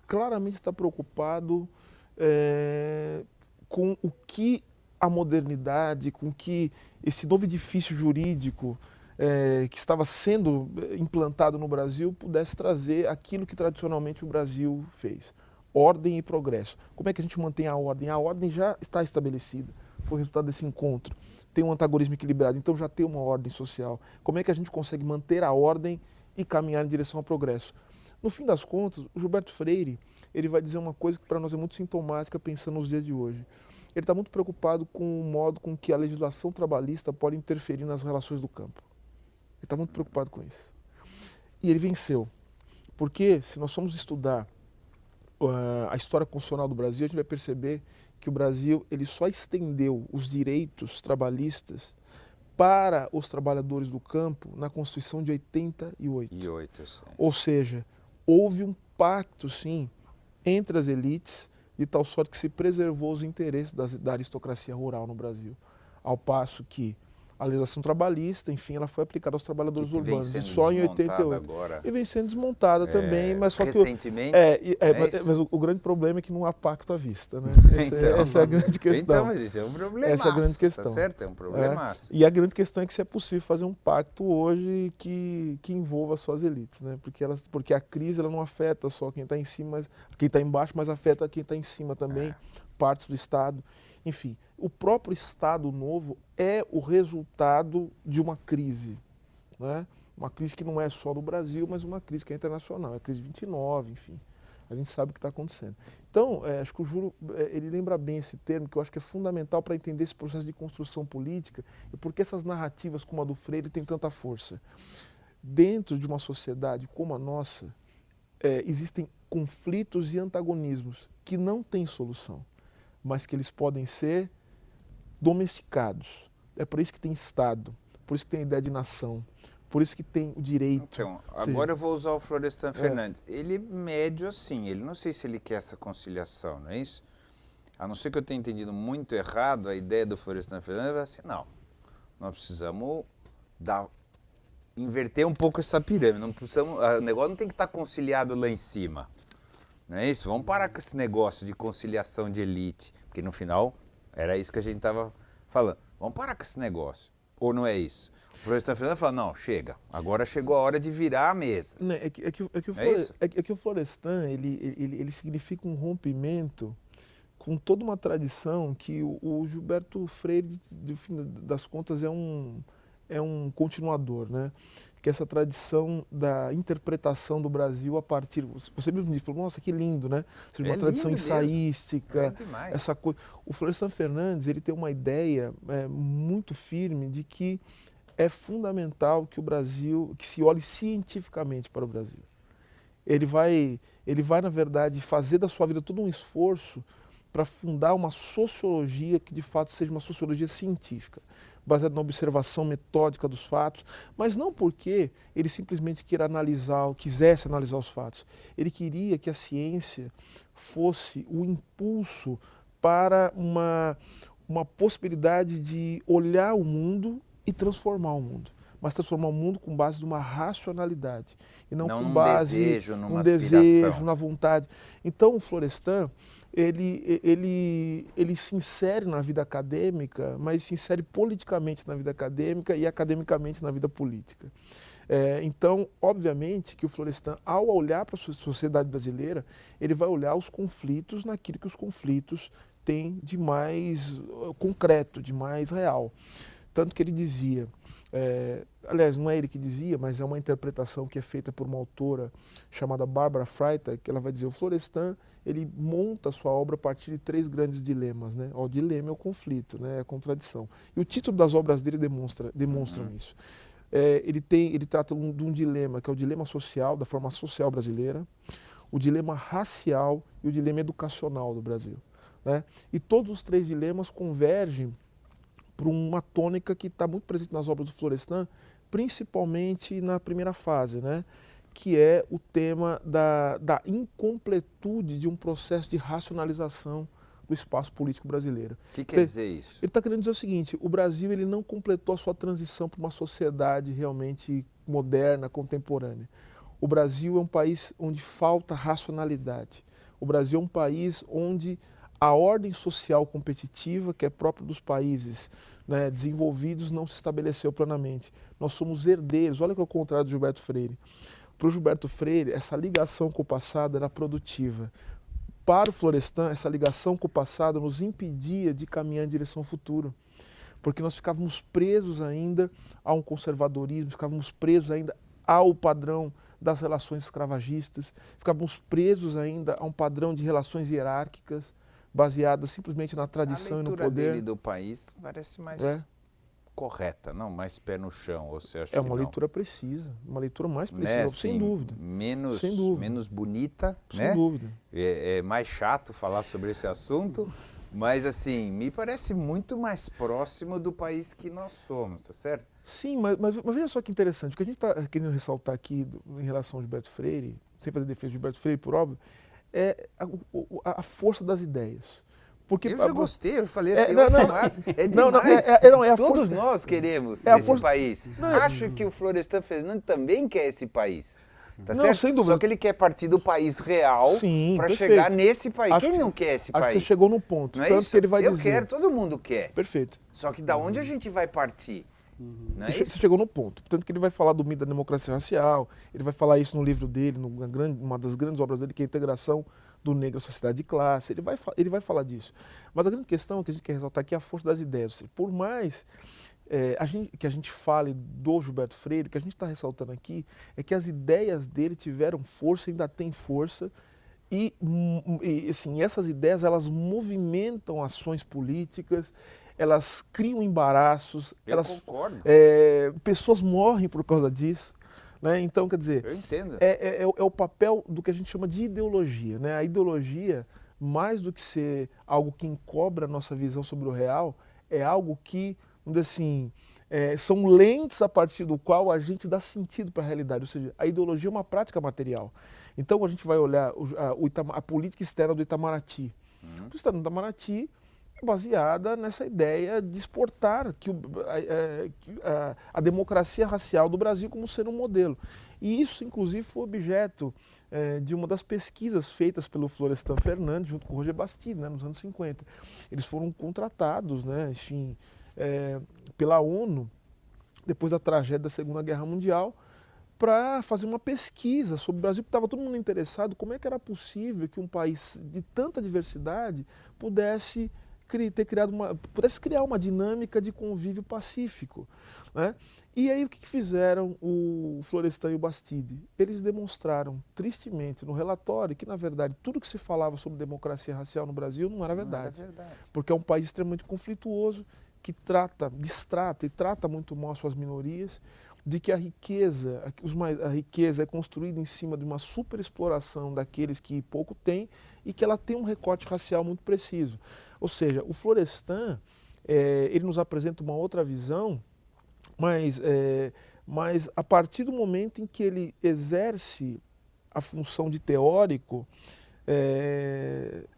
claramente está preocupado com o que a modernidade, com que esse novo edifício jurídico que estava sendo implantado no Brasil pudesse trazer aquilo que tradicionalmente o Brasil fez. Ordem e progresso. Como é que a gente mantém a ordem? A ordem já está estabelecida, foi o resultado desse encontro. Tem um antagonismo equilibrado, então já tem uma ordem social. Como é que a gente consegue manter a ordem e caminhar em direção ao progresso? No fim das contas, o Gilberto Freire ele vai dizer uma coisa que para nós é muito sintomática pensando nos dias de hoje. Ele está muito preocupado com o modo com que a legislação trabalhista pode interferir nas relações do campo. Ele está muito preocupado com isso. E ele venceu. Porque se nós formos estudar a história constitucional do Brasil, a gente vai perceber que o Brasil ele só estendeu os direitos trabalhistas para os trabalhadores do campo na Constituição de 88. Ou seja, houve um pacto, sim, entre as elites, de tal sorte que se preservou os interesses da aristocracia rural no Brasil. Ao passo que a legislação trabalhista, enfim, ela foi aplicada aos trabalhadores urbanos, e só em 88. Agora, e vem sendo desmontada também, mas só recentemente, que mas o grande problema é que não há pacto à vista, né? Essa é a grande questão. Então, mas isso é um problema. Essa é a grande questão. Tá certo, é um problema. E a grande questão é que se é possível fazer um pacto hoje que envolva só as elites, né? Porque a crise ela não afeta só quem está em cima, mas quem está embaixo, mas afeta quem está em cima também, partes do Estado. Enfim, o próprio Estado Novo é o resultado de uma crise, né? Uma crise que não é só do Brasil, mas uma crise que é internacional, é a crise de 29, enfim, a gente sabe o que está acontecendo. Então, acho que o Júlio, ele lembra bem esse termo, que eu acho que é fundamental para entender esse processo de construção política e por que essas narrativas como a do Freire têm tanta força. Dentro de uma sociedade como a nossa, existem conflitos e antagonismos que não têm solução, mas que eles podem ser domesticados. É por isso que tem Estado, por isso que tem a ideia de nação, por isso que tem o direito. Então, agora eu vou usar o Florestan Fernandes. Ele médio assim, ele não sei se ele quer essa conciliação, não é isso? A não ser que eu tenha entendido muito errado, a ideia do Florestan Fernandes é assim, não, nós precisamos inverter um pouco essa pirâmide, o negócio não tem que estar conciliado lá em cima. Não é isso? Vamos parar com esse negócio de conciliação de elite, porque no final era isso que a gente estava falando. Vamos parar com esse negócio. Ou não é isso? O Florestan Fernandes fala, não, chega, agora chegou a hora de virar a mesa. É que o Florestan, ele significa um rompimento com toda uma tradição que o Gilberto Freire, no fim das contas, é um continuador, né? Que é essa tradição da interpretação do Brasil a partir... Você mesmo me falou, nossa, que lindo, né? Seja, uma tradição ensaística, essa coisa. O Florestan Fernandes, ele tem uma ideia muito firme de que é fundamental que o Brasil, que se olhe cientificamente para o Brasil. Ele vai, na verdade, fazer da sua vida todo um esforço para fundar uma sociologia que, de fato, seja uma sociologia científica, baseada na observação metódica dos fatos, mas não porque ele simplesmente quisesse analisar os fatos. Ele queria que a ciência fosse o impulso para uma possibilidade de olhar o mundo e transformar o mundo. Mas transformar o mundo com base numa racionalidade e não com base num desejo, na vontade. Então o Florestan, ele se insere na vida acadêmica, mas se insere politicamente na vida acadêmica e academicamente na vida política. Então, obviamente, que o Florestan, ao olhar para a sociedade brasileira, ele vai olhar os conflitos naquilo que os conflitos têm de mais concreto, de mais real. Tanto que ele dizia, aliás, não é ele que dizia, mas é uma interpretação que é feita por uma autora chamada Barbara Freitag, que ela vai dizer, o Florestan, ele monta a sua obra a partir de 3 grandes dilemas, né? O dilema é o conflito, né? É a contradição. E o título das obras dele demonstram isso. Ele trata de um dilema, que é o dilema social, da forma social brasileira, o dilema racial e o dilema educacional do Brasil, né? E todos os 3 dilemas convergem por uma tônica que está muito presente nas obras do Florestan, principalmente na primeira fase, né? Que é o tema da incompletude de um processo de racionalização do espaço político brasileiro. O que quer dizer isso? Ele está querendo dizer o seguinte, o Brasil ele não completou a sua transição para uma sociedade realmente moderna, contemporânea. O Brasil é um país onde falta racionalidade. O Brasil é um país onde a ordem social competitiva, que é própria dos países, né, desenvolvidos, não se estabeleceu plenamente. Nós somos herdeiros, olha que é o contrário do Gilberto Freire. Para o Gilberto Freire, essa ligação com o passado era produtiva. Para o Florestan, essa ligação com o passado nos impedia de caminhar em direção ao futuro. Porque nós ficávamos presos ainda a um conservadorismo, ficávamos presos ainda ao padrão das relações escravagistas, ficávamos presos ainda a um padrão de relações hierárquicas, baseadas simplesmente na tradição e no poder. A leitura dele do país parece mais correta, não? Mais pé no chão, ou você acha que não? É uma leitura precisa, uma leitura mais precisa, né? sem dúvida. Menos bonita, né? Sem dúvida. É mais chato falar sobre esse assunto, mas assim, me parece muito mais próximo do país que nós somos, tá certo? Sim, mas veja só que interessante, o que a gente está querendo ressaltar aqui em relação ao Gilberto Freire, sem fazer defesa de Gilberto Freire, por óbvio, é a força das ideias. Porque, eu já gostei, eu falei assim, é demais. Todos nós queremos esse país. Acho que o Florestan Fernandes também quer esse país. Tá certo? Sem dúvida. Só que ele quer partir do país real para chegar nesse país. Quem não quer esse país? Acho que você chegou no ponto. Não é tanto isso? que ele vai eu dizer. Quero, todo mundo quer. Perfeito. Só que da onde a gente vai partir? Não é isso? Você chegou no ponto. Tanto que ele vai falar do mito da democracia racial, ele vai falar isso no livro dele, uma das grandes obras dele, que é a Integração do Negro à Sociedade de Classe. Ele vai falar disso. Mas a grande questão que a gente quer ressaltar aqui é a força das ideias. Por mais que a gente fale do Gilberto Freire, o que a gente está ressaltando aqui é que as ideias dele tiveram força, ainda têm força, e assim, essas ideias elas movimentam ações políticas, elas criam embaraços, concordo. Pessoas morrem por causa disso. Né? Então, quer dizer, eu entendo. É o papel do que a gente chama de ideologia. Né? A ideologia, mais do que ser algo que encobra a nossa visão sobre o real, é algo que, vamos dizer assim, são lentes a partir do qual a gente dá sentido para a realidade. Ou seja, a ideologia é uma prática material. Então, a gente vai olhar a política externa do Itamaraty. O externo do Itamaraty é baseada nessa ideia de exportar a democracia racial do Brasil como sendo um modelo. E isso, inclusive, foi objeto de uma das pesquisas feitas pelo Florestan Fernandes, junto com o Roger Bastide, né, nos anos 50. Eles foram contratados, né, enfim, pela ONU, depois da tragédia da Segunda Guerra Mundial, para fazer uma pesquisa sobre o Brasil, porque estava todo mundo interessado como é que era possível que um país de tanta diversidade pudesse criar uma dinâmica de convívio pacífico. Né? E aí o que fizeram o Florestan e o Bastide? Eles demonstraram tristemente no relatório que, na verdade, tudo que se falava sobre democracia racial no Brasil não era verdade. Porque é um país extremamente conflituoso, que distrata e trata muito mal as suas minorias, de que a riqueza é construída em cima de uma superexploração daqueles que pouco têm e que ela tem um recorte racial muito preciso. Ou seja, o Florestan, ele nos apresenta uma outra visão, mas a partir do momento em que ele exerce a função de teórico,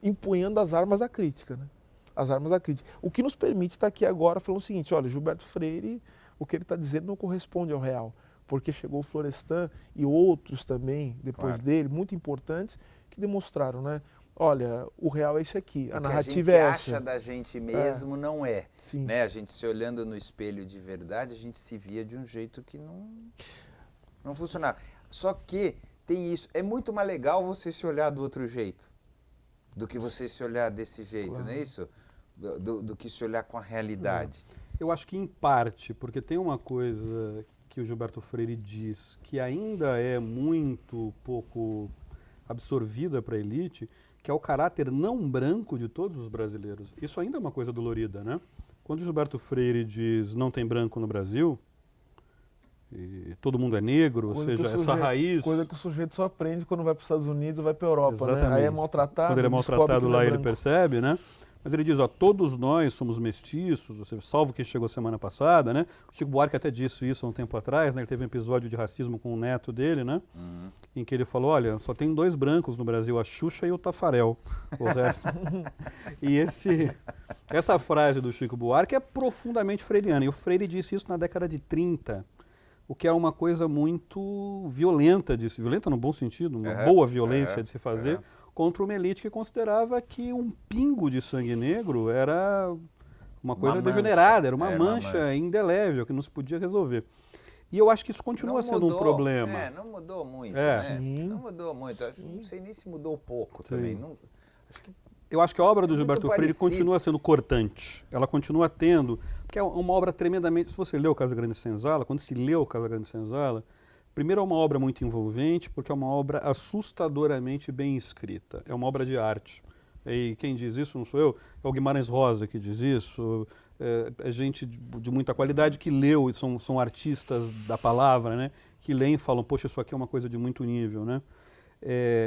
empunhando as armas da crítica. Né? As armas da crítica. O que nos permite estar aqui agora falando o seguinte, olha, Gilberto Freire, o que ele está dizendo não corresponde ao real, porque chegou o Florestan e outros também, depois dele, muito importantes, que demonstraram, né? Olha, o real é esse aqui, a narrativa é essa. O que a gente acha da gente mesmo não é. Sim. Né? A gente se olhando no espelho de verdade, a gente se via de um jeito que não funcionava. Só que tem isso, é muito mais legal você se olhar do outro jeito, do que você se olhar desse jeito, claro. Não é isso? Do que se olhar com a realidade. Eu acho que em parte, porque tem uma coisa que o Gilberto Freire diz que ainda é muito pouco absorvida para a elite, que é o caráter não branco de todos os brasileiros. Isso ainda é uma coisa dolorida, né? Quando o Gilberto Freire diz não tem branco no Brasil, e todo mundo é negro, ou seja, essa raiz... Coisa que o sujeito só aprende quando vai para os Estados Unidos ou vai para a Europa, né? Aí é maltratado. Quando ele é maltratado lá, ele percebe, né? Mas ele diz, ó, todos nós somos mestiços, ou seja, salvo quem chegou semana passada, né? O Chico Buarque até disse isso há um tempo atrás, né? Ele teve um episódio de racismo com o neto dele, né? Em que ele falou, olha, só tem 2 brancos no Brasil, a Xuxa e o Tafarel. O resto... E essa frase do Chico Buarque é profundamente freiriana. E o Freire disse isso na década de 30, o que é uma coisa muito violenta disso, violenta no bom sentido, uma boa violência de se fazer, contra uma elite que considerava que um pingo de sangue negro era uma coisa degenerada, era uma mancha indelével que não se podia resolver. E eu acho que isso continua sendo um problema. Não mudou muito, né? Não mudou muito. Não sei nem se mudou pouco também. Não, eu acho que a obra do Gilberto Freire continua sendo cortante. Ela continua tendo, porque é uma obra tremendamente... Se você leu Casagrande Senzala, quando se leu Casagrande Senzala, primeiro é uma obra muito envolvente, porque é uma obra assustadoramente bem escrita. É uma obra de arte. E quem diz isso não sou eu, é o Guimarães Rosa que diz isso, é gente de muita qualidade que leu, e são artistas da palavra, né? Que leem e falam, poxa, isso aqui é uma coisa de muito nível, né?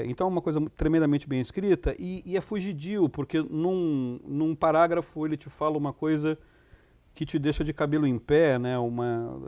Então é uma coisa tremendamente bem escrita e é fugidio, porque num parágrafo ele te fala uma coisa que te deixa de cabelo em pé, né?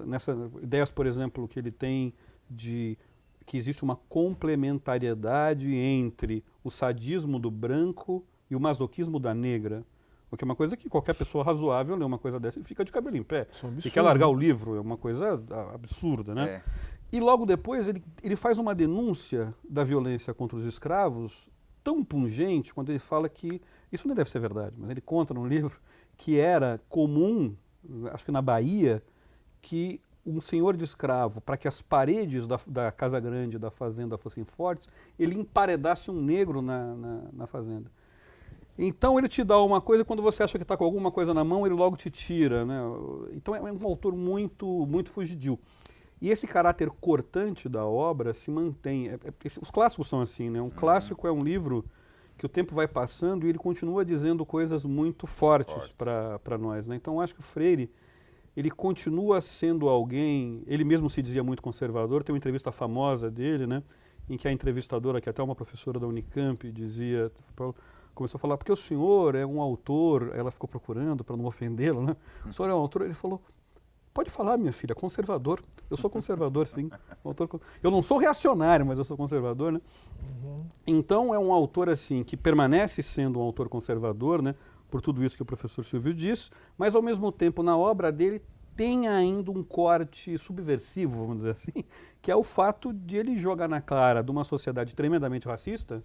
Nessas ideias, por exemplo, que ele tem de que existe uma complementariedade entre o sadismo do branco e o masoquismo da negra. Porque é uma coisa que qualquer pessoa razoável lê uma coisa dessa e fica de cabelo em pé. E quer largar o livro, é uma coisa absurda, né? E logo depois ele faz uma denúncia da violência contra os escravos tão pungente, quando ele fala que, isso não deve ser verdade, mas ele conta num livro que era comum, acho que na Bahia, que um senhor de escravo, para que as paredes da casa grande da fazenda fossem fortes, ele emparedasse um negro na fazenda. Então ele te dá uma coisa, quando você acha que está com alguma coisa na mão, ele logo te tira, né? Então é um autor muito, muito fugidio. E esse caráter cortante da obra se mantém. Os clássicos são assim, né? Um clássico é um livro que o tempo vai passando e ele continua dizendo coisas muito fortes para nós, né? Então acho que o Freire, ele continua sendo alguém, ele mesmo se dizia muito conservador, tem uma entrevista famosa dele, né? Em que a entrevistadora, que até uma professora da Unicamp, dizia, começou a falar, porque o senhor é um autor, ela ficou procurando para não ofendê-lo, né? O senhor é um autor, ele falou, pode falar, minha filha, conservador. Eu sou conservador, sim. Eu não sou reacionário, mas eu sou conservador, né? Então é um autor assim que permanece sendo um autor conservador, né? Por tudo isso que o professor Silvio diz, mas ao mesmo tempo na obra dele tem ainda um corte subversivo, vamos dizer assim, que é o fato de ele jogar na cara de uma sociedade tremendamente racista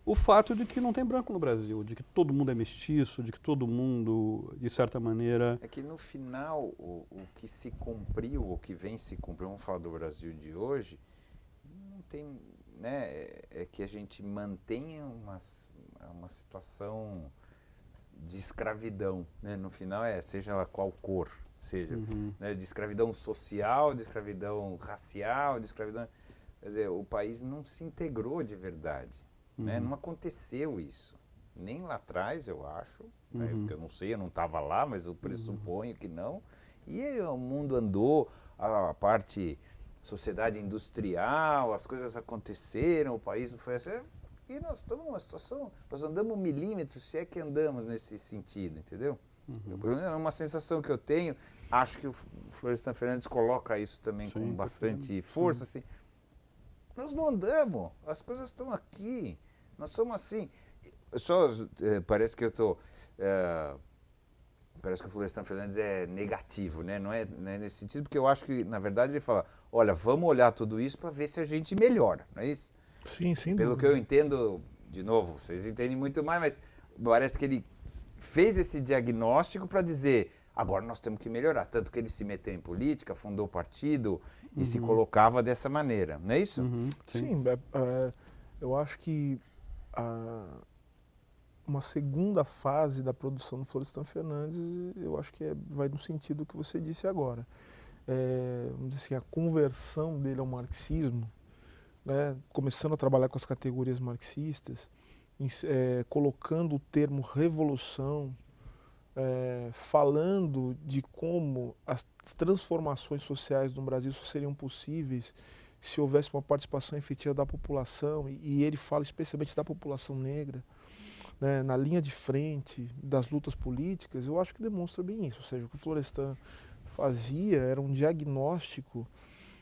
o fato de que não tem branco no Brasil, de que todo mundo é mestiço, de que todo mundo, de certa maneira... É que no final, o que se cumpriu, o que vem se cumprir, vamos falar do Brasil de hoje, não tem, né, é que a gente mantenha uma situação de escravidão, né? No final seja ela qual cor, seja, né, de escravidão social, de escravidão racial, de escravidão... Quer dizer, o país não se integrou de verdade. Né? Não aconteceu isso, nem lá atrás, eu acho, né? Porque eu não sei, eu não estava lá, mas eu pressuponho que não. E o mundo andou, a parte sociedade industrial, as coisas aconteceram, o país não foi assim. E nós estamos numa situação, nós andamos milímetros, se é que andamos nesse sentido, entendeu? É uma sensação que eu tenho, acho que o Florestan Fernandes coloca isso também com bastante força, assim. Nós não andamos, as coisas estão aqui, nós somos assim. Parece que eu estou... parece que o Florestan Fernandes é negativo, né? Não é nesse sentido, porque eu acho que, na verdade, ele fala, olha, vamos olhar tudo isso para ver se a gente melhora, não é isso? Sim, sim. Pelo que eu entendo, de novo, vocês entendem muito mais, mas parece que ele fez esse diagnóstico para dizer, agora nós temos que melhorar, tanto que ele se meteu em política, fundou o partido e se colocava dessa maneira, não é isso? Sim, eu acho que uma segunda fase da produção do Florestan Fernandes, eu acho que vai no sentido que você disse agora. Vamos dizer assim, a conversão dele ao marxismo, né, começando a trabalhar com as categorias marxistas, colocando o termo revolução, falando de como as transformações sociais no Brasil só seriam possíveis se houvesse uma participação efetiva da população, e ele fala especialmente da população negra. né, na linha de frente das lutas políticas, eu acho que demonstra bem isso. Ou seja, o que o Florestan fazia era um diagnóstico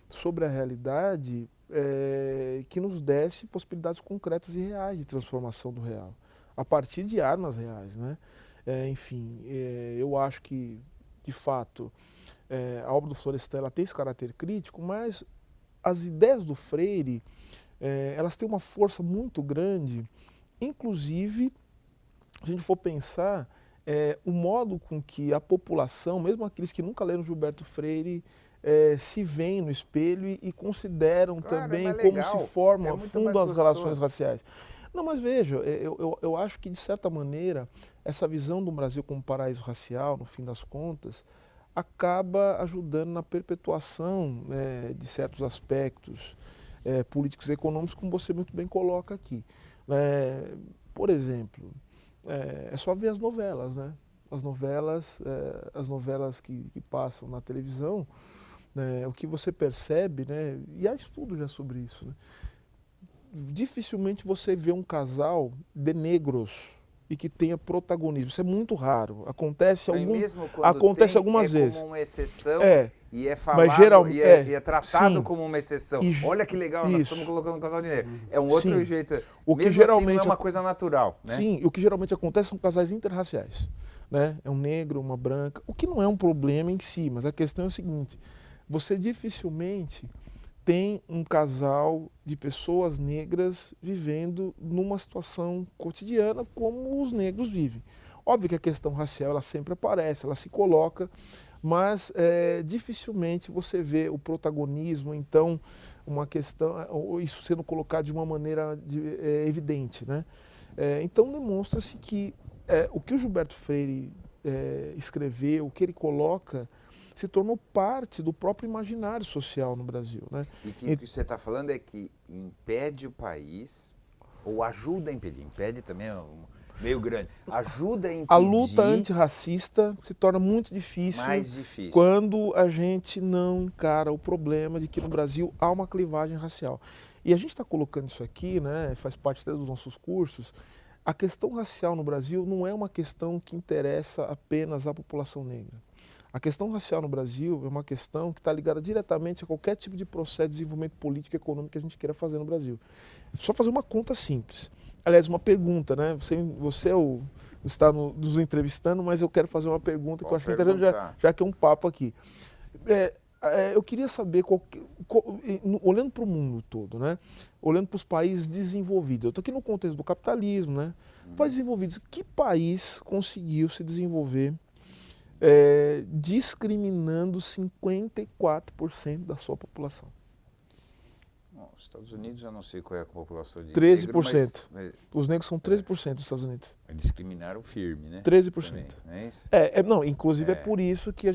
sobre a realidade que nos desse possibilidades concretas e reais de transformação do real, a partir de armas reais, né? Eu acho que, de fato, a obra do Florestan ela tem esse caráter crítico, mas as ideias do Freire elas têm uma força muito grande, inclusive, se a gente for pensar, o modo com que a população, mesmo aqueles que nunca leram Gilberto Freire, se veem no espelho e consideram também como se formam a fundo as relações raciais. Não, mas veja, eu acho que, de certa maneira, essa visão do Brasil como paraíso racial, no fim das contas, acaba ajudando na perpetuação de certos aspectos políticos e econômicos, como você muito bem coloca aqui. Por exemplo, é só ver as novelas, né? As novelas que passam na televisão, o que você percebe, né? E há estudo já sobre isso, né? Dificilmente você vê um casal de negros e que tenha protagonismo. Isso é muito raro. Acontece algumas vezes. Como uma exceção e é falado mas e é tratado sim, como uma exceção. Olha que legal, nós estamos colocando um casal de negro. É um outro sim, jeito. O que mesmo geralmente assim não é uma coisa natural, né? Sim, e o que geralmente acontece são casais interraciais, né? É um negro, uma branca, o que não é um problema em si, mas a questão é o seguinte: você dificilmente tem um casal de pessoas negras vivendo numa situação cotidiana como os negros vivem. Óbvio que a questão racial ela sempre aparece, ela se coloca, mas dificilmente você vê o protagonismo, então, uma questão, isso sendo colocado de uma maneira evidente, né? Então demonstra-se que o que o Gilberto Freire escreveu, o que ele coloca, se tornou parte do próprio imaginário social no Brasil, né? E que o que você está falando é que impede o país, ou ajuda a impedir, impede também é meio grande, ajuda a impedir... A luta antirracista se torna muito difícil, mais difícil quando a gente não encara o problema de que no Brasil há uma clivagem racial. E a gente está colocando isso aqui, né, faz parte dos nossos cursos. A questão racial no Brasil não é uma questão que interessa apenas à população negra. A questão racial no Brasil é uma questão que está ligada diretamente a qualquer tipo de processo de desenvolvimento político e econômico que a gente queira fazer no Brasil. Só fazer uma conta simples. Aliás, uma pergunta, né? Você está nos entrevistando, mas eu quero fazer uma pergunta que eu acho interessante, já que é um papo aqui. Eu queria saber, olhando para o mundo todo, né? Olhando para os países desenvolvidos, eu estou aqui no contexto do capitalismo, né? Países desenvolvidos, que país conseguiu se desenvolver discriminando 54% da sua população? Bom, os Estados Unidos, eu não sei qual é a população de 13%. Negro, Os negros são 13% dos Estados Unidos. Discriminaram firme, né? 13%. Também, não é isso? Não, inclusive é por isso que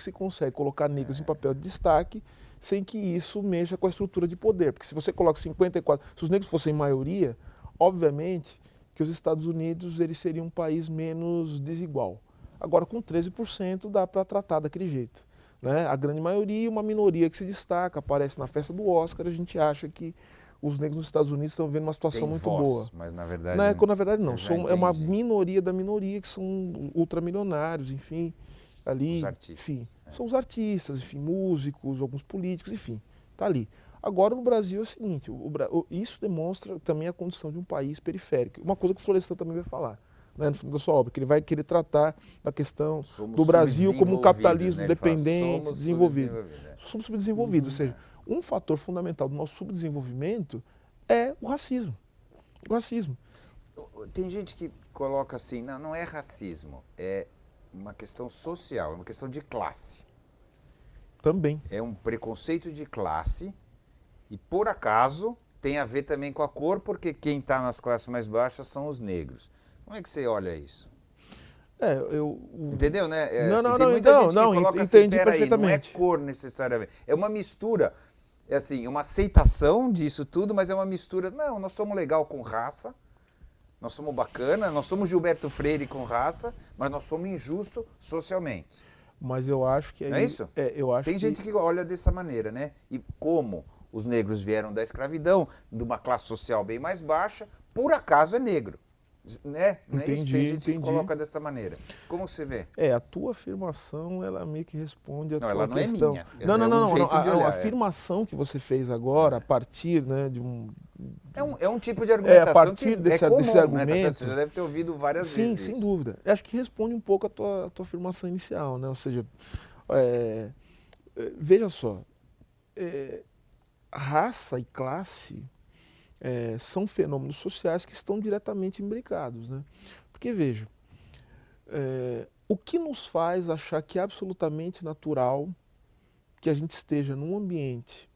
se consegue colocar negros em papel de destaque sem que isso mexa com a estrutura de poder. Porque se você coloca 54%, se os negros fossem maioria, obviamente que os Estados Unidos eles seriam um país menos desigual. Agora, com 13% dá para tratar daquele jeito, né? A grande maioria, uma minoria que se destaca, aparece na festa do Oscar, a gente acha que os negros nos Estados Unidos estão vivendo uma situação muito boa. Mas na verdade na verdade não, é uma minoria da minoria que são ultramilionários, enfim, ali, os artistas, enfim, são os artistas, enfim, músicos, alguns políticos, enfim, tá ali. Agora no Brasil é o seguinte, isso demonstra também a condição de um país periférico. Uma coisa que o Florestan também vai falar, né, no final da sua obra, que ele vai querer tratar da questão do Brasil como um capitalismo dependente, desenvolvido. Somos subdesenvolvidos, ou seja, um fator fundamental do nosso subdesenvolvimento é o racismo. O racismo. Tem gente que coloca assim, não é racismo, é uma questão social, é uma questão de classe. Também. É um preconceito de classe e, por acaso, tem a ver também com a cor, porque quem está nas classes mais baixas são os negros. Como é que você olha isso? Entendeu, né? Tem muita gente que coloca assim, peraí, não é cor necessariamente. É uma mistura, uma aceitação disso tudo, mas é uma mistura. Não, nós somos legal com raça, nós somos bacana, nós somos Gilberto Freire com raça, mas nós somos injusto socialmente. Mas eu acho que... Não é isso? Tem gente que olha dessa maneira, né? E como os negros vieram da escravidão, de uma classe social bem mais baixa, por acaso é negro. Né? Não é isso? Tem gente que entendi. coloca dessa maneira. Como você vê? A tua afirmação, ela meio que responde a Não, tua ela não questão. é minha. Não. Jeito de olhar, A afirmação que você fez agora, a partir, né, de um... É um tipo de argumentação a partir que desse, é comum, desse argumento, né? Tá certo? Você já deve ter ouvido várias sim, vezes sem isso. dúvida. Eu acho que responde um pouco a tua afirmação inicial, né? Ou seja, veja só, raça e classe são fenômenos sociais que estão diretamente imbricados, né? Porque, veja, o que nos faz achar que é absolutamente natural que a gente esteja num ambiente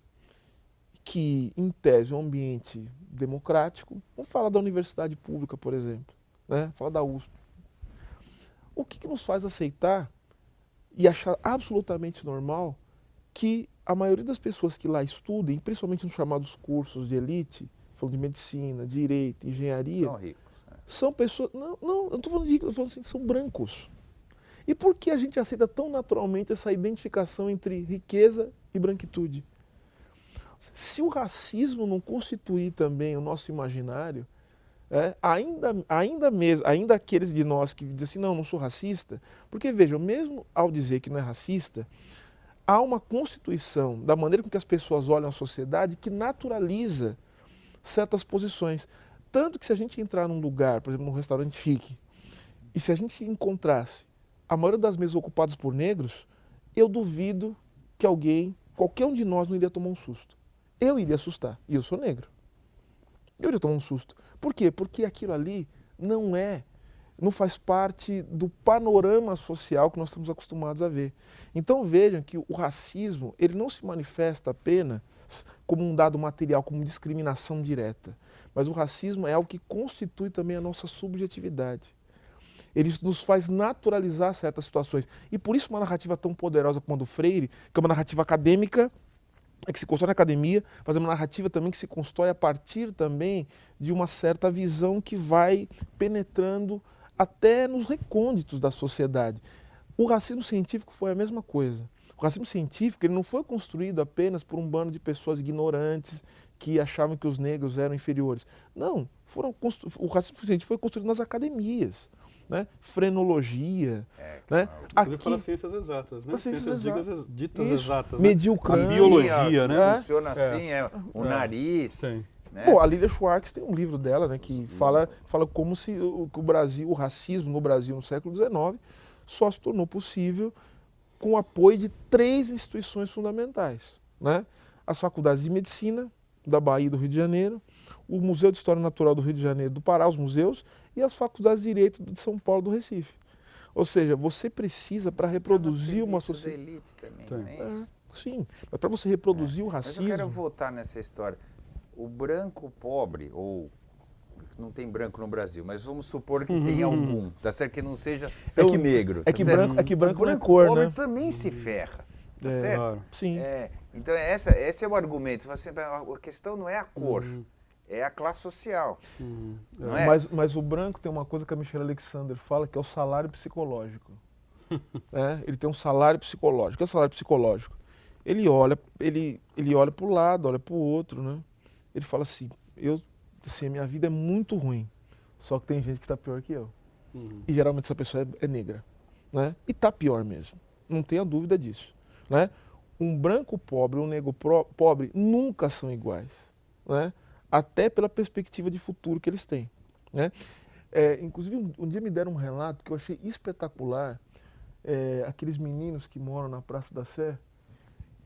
que, em tese, é um ambiente democrático, vamos falar da universidade pública, por exemplo, né? Falar da USP. O que nos faz aceitar e achar absolutamente normal que a maioria das pessoas que lá estudem, principalmente nos chamados cursos de elite, falando de medicina, direito, engenharia, São ricos. são pessoas... Não, eu não estou falando de ricos, eu estou falando assim, são brancos. E por que a gente aceita tão naturalmente essa identificação entre riqueza e branquitude? Se o racismo não constituir também o nosso imaginário, ainda aqueles de nós que dizem assim, não sou racista, porque vejam, mesmo ao dizer que não é racista, há uma constituição da maneira com que as pessoas olham a sociedade que naturaliza certas posições. Tanto que se a gente entrar num lugar, por exemplo, num restaurante chique, e se a gente encontrasse a maioria das mesas ocupadas por negros, eu duvido que qualquer um de nós não iria tomar um susto. Eu iria assustar, e eu sou negro. Eu iria tomar um susto. Por quê? Porque aquilo ali não faz parte do panorama social que nós estamos acostumados a ver. Então vejam que o racismo, ele não se manifesta apenas como um dado material, como discriminação direta, mas o racismo é algo que constitui também a nossa subjetividade. Ele nos faz naturalizar certas situações. E por isso uma narrativa tão poderosa como a do Freire, que é uma narrativa acadêmica, que se constrói na academia, mas é uma narrativa também que se constrói a partir também de uma certa visão que vai penetrando até nos recônditos da sociedade. O racismo científico foi a mesma coisa. O racismo científico ele não foi construído apenas por um bando de pessoas ignorantes que achavam que os negros eram inferiores. Não, o racismo científico foi construído nas academias. Né? Frenologia, né? Aqui para ciências exatas, né? Ciências ditas exatas, né? Mediocrância, a biologia, né? Funciona assim, o nariz. Sim. Né? A Lilia Schwartz tem um livro dela, né, que fala como se o racismo no Brasil no século XIX só se tornou possível com o apoio de 3 instituições fundamentais, né? As faculdades de medicina da Bahia e do Rio de Janeiro, o Museu de História Natural do Rio de Janeiro do Pará, os museus, e as faculdades de Direito de São Paulo do Recife. Ou seja, você precisa, para reproduzir uma sociedade... elite também, não é isso? Sim, mas para você reproduzir o racismo... Mas eu quero voltar nessa história. O branco pobre, ou não tem branco no Brasil, mas vamos supor que tenha algum, tá certo? Que não seja tão negro. É que branco não é cor, pobre né? também se ferra, tá certo? Claro. Sim. Então esse é o argumento. Assim, a questão não é a cor, é a classe social. Não é? Mas o branco tem uma coisa que a Michelle Alexander fala, que é o salário psicológico. Ele tem um salário psicológico. O que é o salário psicológico? Ele olha para o lado, olha para o outro, né? Ele fala assim, a minha vida é muito ruim, só que tem gente que está pior que eu. E geralmente essa pessoa é negra, né? E está pior mesmo, não tenha dúvida disso, né? Um branco pobre e um negro pobre nunca são iguais, né? Até pela perspectiva de futuro que eles têm, né? Inclusive, um dia me deram um relato que eu achei espetacular, aqueles meninos que moram na Praça da Sé,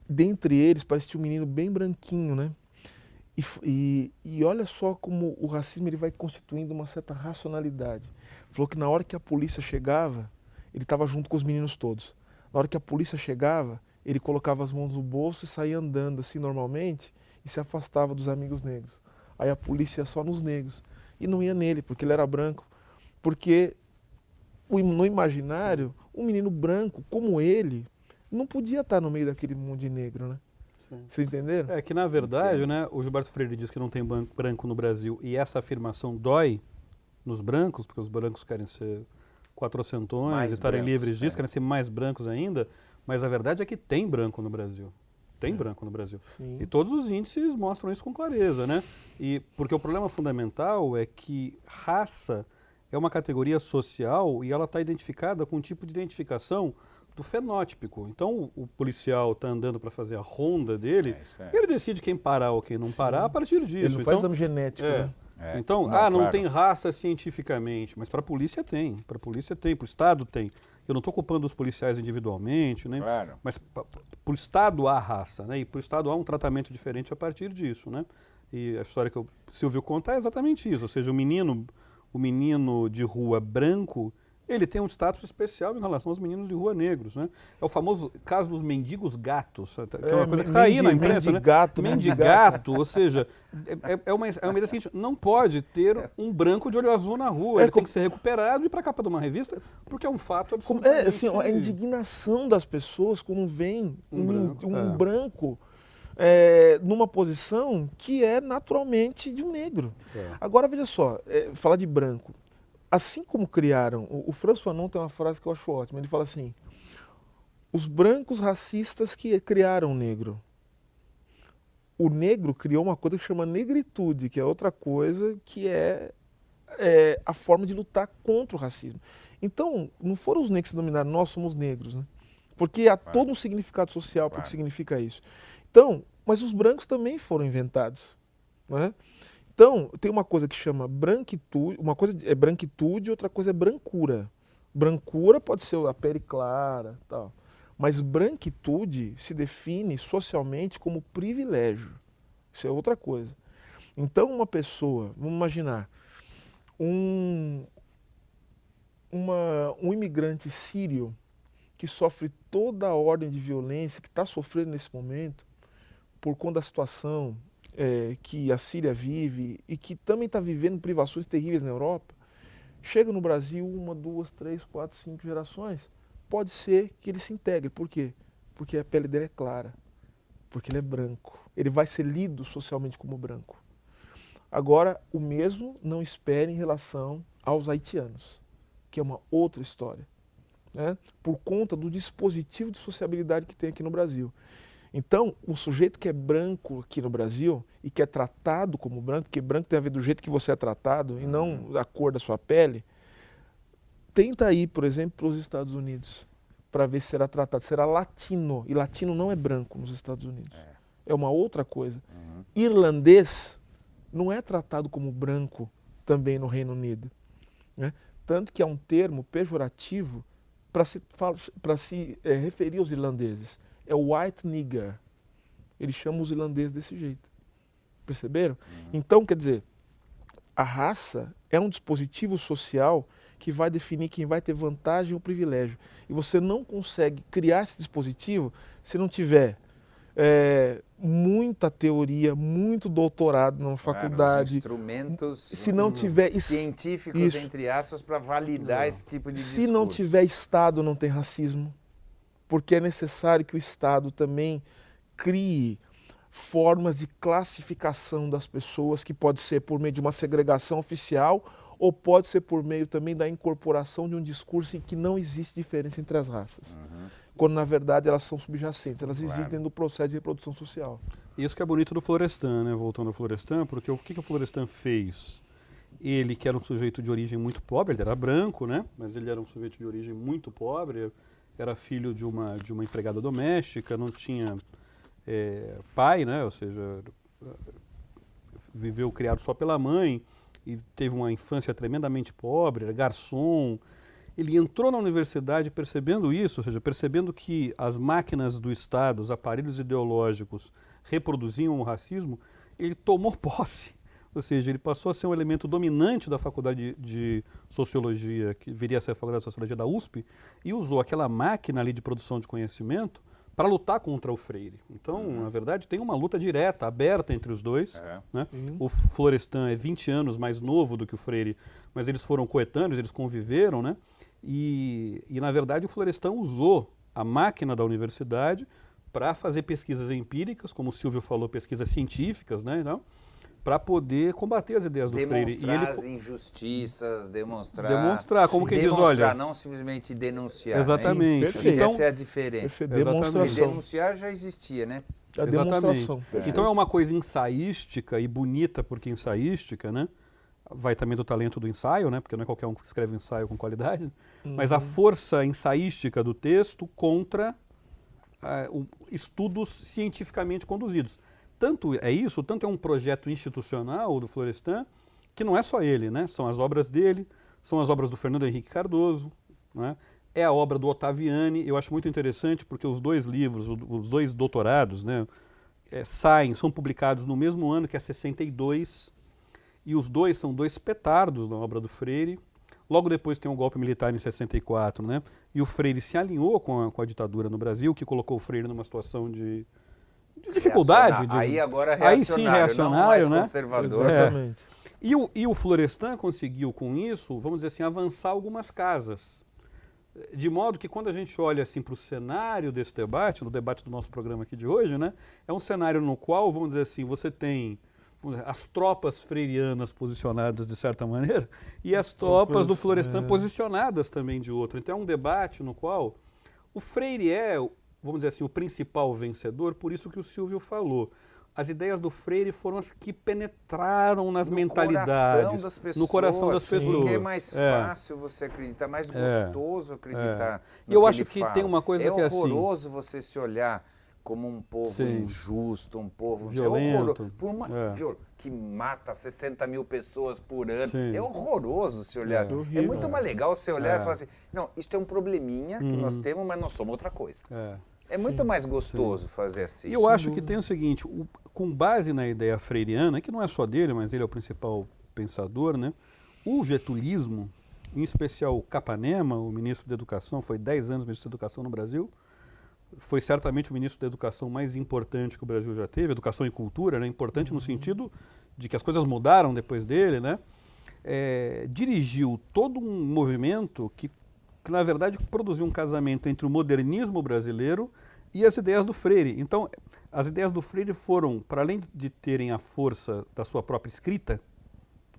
dentre eles parecia um menino bem branquinho, né? E olha só como o racismo ele vai constituindo uma certa racionalidade. Falou que na hora que a polícia chegava, ele estava junto com os meninos todos. Na hora que a polícia chegava, ele colocava as mãos no bolso e saía andando assim normalmente e se afastava dos amigos negros. Aí a polícia ia só nos negros e não ia nele, porque ele era branco. Porque no imaginário, um menino branco como ele não podia estar no meio daquele mundo de negro, né? Vocês entenderam? É que, na verdade, né, o Gilberto Freire diz que não tem branco no Brasil e essa afirmação dói nos brancos, porque os brancos querem ser quatrocentões mais e estarem brancos, livres disso, querem ser mais brancos ainda, mas a verdade é que tem branco no Brasil. Tem branco no Brasil. Sim. E todos os índices mostram isso com clareza, né? Porque o problema fundamental é que raça é uma categoria social e ela está identificada com um tipo de identificação do fenótipico. Então, o policial está andando para fazer a ronda dele, ele decide quem parar ou quem não parar a partir disso. Ele não faz exame genético, né? Então, não tem raça cientificamente, mas para a polícia tem, para o Estado tem. Eu não estou culpando os policiais individualmente, né? Claro. Mas para o Estado há raça, né? E para o Estado há um tratamento diferente a partir disso, né? E a história que o Silvio conta é exatamente isso, ou seja, o menino de rua branco, ele tem um status especial em relação aos meninos de rua negros, né? É o famoso caso dos mendigos gatos, que é uma coisa que está aí na imprensa, né? Mendigato, ou seja, é uma ideia seguinte, não pode ter um branco de olho azul na rua, ele tem que ser recuperado e ir para a capa de uma revista, porque é um fato absolutamente... assim, a indignação das pessoas quando vem um branco numa posição que é naturalmente de um negro. Agora, veja só, falar de branco. Assim como criaram, o Franz Fanon tem uma frase que eu acho ótima, ele fala assim, os brancos racistas que criaram o negro. O negro criou uma coisa que chama negritude, que é outra coisa que é a forma de lutar contra o racismo. Então, não foram os negros que dominaram, nós somos negros, né? Porque há todo um significado social para o que significa isso. Então, mas os brancos também foram inventados, né? Então, tem uma coisa que chama branquitude, uma coisa é branquitude, outra coisa é brancura. Brancura pode ser a pele clara, tal. Mas branquitude se define socialmente como privilégio. Isso é outra coisa. Então, uma pessoa, vamos imaginar, um imigrante sírio que sofre toda a ordem de violência, que está sofrendo nesse momento, por conta da situação que a Síria vive e que também está vivendo privações terríveis na Europa, chega no Brasil 1, 2, 3, 4, 5 gerações, pode ser que ele se integre. Por quê? Porque a pele dele é clara, porque ele é branco. Ele vai ser lido socialmente como branco. Agora, o mesmo não espere em relação aos haitianos, que é uma outra história, né? Por conta do dispositivo de sociabilidade que tem aqui no Brasil. Então, o sujeito que é branco aqui no Brasil e que é tratado como branco, porque branco tem a ver do jeito que você é tratado e não da cor da sua pele, tenta ir, por exemplo, para os Estados Unidos para ver se será tratado. Será latino, e latino não é branco nos Estados Unidos. É uma outra coisa. Irlandês não é tratado como branco também no Reino Unido, né? Tanto que há um termo pejorativo para se referir aos irlandeses. É o white nigger. Eles chamam os irlandeses desse jeito. Perceberam? Então, quer dizer, a raça é um dispositivo social que vai definir quem vai ter vantagem ou privilégio. E você não consegue criar esse dispositivo se não tiver muita teoria, muito doutorado na faculdade. Os instrumentos se não tiver científicos, entre aspas, para validar esse tipo de discurso. Se não tiver Estado, não tem racismo. Porque é necessário que o Estado também crie formas de classificação das pessoas, que pode ser por meio de uma segregação oficial ou pode ser por meio também da incorporação de um discurso em que não existe diferença entre as raças. Quando, na verdade, elas são subjacentes, elas existem dentro do processo de reprodução social. Isso que é bonito do Florestan, né? Voltando ao Florestan, porque o que o Florestan fez? Ele, que era um sujeito de origem muito pobre, ele era branco, né? Mas ele era um sujeito de origem muito pobre, era filho de uma empregada doméstica, não tinha pai, né? Ou seja, viveu criado só pela mãe e teve uma infância tremendamente pobre, era garçom. Ele entrou na universidade percebendo isso, ou seja, percebendo que as máquinas do Estado, os aparelhos ideológicos reproduziam o racismo, ele tomou posse. Ou seja, ele passou a ser um elemento dominante da faculdade de Sociologia, que viria a ser a faculdade de Sociologia da USP, e usou aquela máquina ali de produção de conhecimento para lutar contra o Freire. Então, na verdade, tem uma luta direta, aberta entre os dois. Né? O Florestan é 20 anos mais novo do que o Freire, mas eles foram coetâneos, eles conviveram, né? E na verdade, o Florestan usou a máquina da universidade para fazer pesquisas empíricas, como o Silvio falou, pesquisas científicas, né? Para poder combater as ideias do Freire. Demonstrar as injustiças, demonstrar, como quem diz, olha... não simplesmente denunciar. Exatamente. Né? Então, essa é a diferença. Demonstração. E denunciar já existia, né? Exatamente. Então é uma coisa ensaística e bonita, porque ensaística, né? vai também do talento do ensaio, né? Porque não é qualquer um que escreve um ensaio com qualidade, mas a força ensaística do texto contra estudos cientificamente conduzidos. Tanto é um projeto institucional do Florestan, que não é só ele, né? São as obras dele, são as obras do Fernando Henrique Cardoso, né? É a obra do Ottaviani. Eu acho muito interessante porque os dois livros, os dois doutorados, né, são publicados no mesmo ano, que é 62, e os dois são dois petardos da obra do Freire. Logo depois tem o golpe militar em 64, né? E o Freire se alinhou com a ditadura no Brasil, que colocou o Freire numa situação de dificuldade. Aí agora reacionário, aí sim, reacionário, não mais né? Conservador. Exatamente. E o Florestan conseguiu com isso, vamos dizer assim, avançar algumas casas. De modo que quando a gente olha assim para o cenário desse debate, no debate do nosso programa aqui de hoje, né? É um cenário no qual, vamos dizer assim, você tem as tropas freirianas posicionadas de certa maneira e as tropas do Florestan posicionadas também de outra. Então é um debate no qual o Freire vamos dizer assim, o principal vencedor, por isso que o Silvio falou. As ideias do Freire foram as que penetraram nas mentalidades, no coração das pessoas. Porque é mais fácil você acreditar, mais gostoso acreditar no E eu que acho ele que fala. tem uma coisa que é assim... É horroroso você se olhar como um povo injusto, um povo violento, que mata 60 mil pessoas por ano. Sim. É horroroso se olhar assim. É muito mais legal você olhar e falar assim, não, isto é um probleminha que nós temos, mas nós somos outra coisa. É muito mais gostoso fazer assim. E eu acho que tem o seguinte, com base na ideia freiriana, que não é só dele, mas ele é o principal pensador, né? O getulismo, em especial o Capanema, o ministro da Educação, foi 10 anos ministro da Educação no Brasil, foi certamente o ministro da Educação mais importante que o Brasil já teve, Educação e Cultura, né? Importante no sentido de que as coisas mudaram depois dele, né? Dirigiu todo um movimento que na verdade produziu um casamento entre o modernismo brasileiro e as ideias do Freire. Então, as ideias do Freire foram, para além de terem a força da sua própria escrita,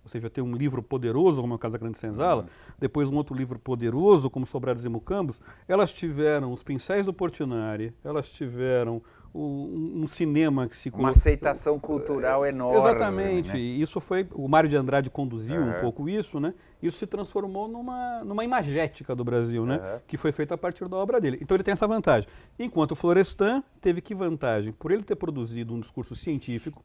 ou seja, ter um livro poderoso como a Casa Grande Senzala, depois um outro livro poderoso como Sobrados e Mucambos, elas tiveram os pincéis do Portinari, elas tiveram um cinema que se... Uma aceitação cultural enorme. Exatamente, né? E isso foi... O Mário de Andrade conduziu um pouco isso, né? Isso se transformou numa imagética do Brasil, né? Que foi feita a partir da obra dele. Então ele tem essa vantagem. Enquanto o Florestan teve que vantagem? Por ele ter produzido um discurso científico...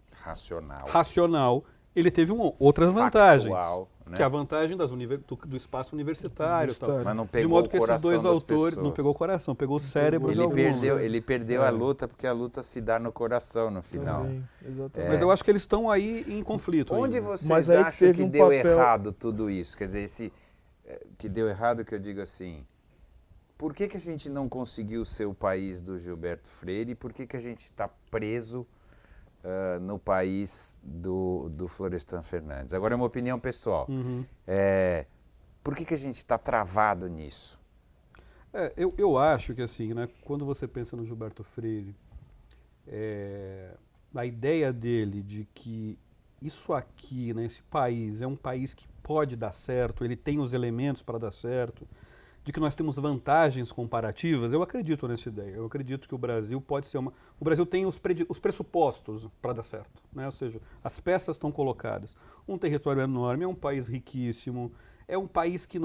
Racional, ele teve outras vantagens, né? Que é a vantagem do espaço universitário. Tal. Mas não pegou de modo o que coração esses dois das autores pessoas. não pegou o coração, pegou o cérebro de alguns. Ele perdeu a luta porque a luta se dá no coração no final. Exatamente. Mas eu acho que eles estão aí em conflito. Onde ainda. vocês acham que deu errado tudo isso? Quer dizer, que deu errado que eu digo assim, por que a gente não conseguiu ser o país do Gilberto Freire e por que a gente está preso no país do Florestan Fernandes? Agora é uma opinião pessoal. Por que a gente está travado nisso? Eu acho que assim, né, quando você pensa no Gilberto Freire, a ideia dele de que isso aqui, né, esse país, é um país que pode dar certo, ele tem os elementos para dar certo, de que nós temos vantagens comparativas, eu acredito nessa ideia. Eu acredito que o Brasil pode ser O Brasil tem os pressupostos para dar certo, né? Ou seja, as peças estão colocadas. Um território enorme, é um país riquíssimo, é um país que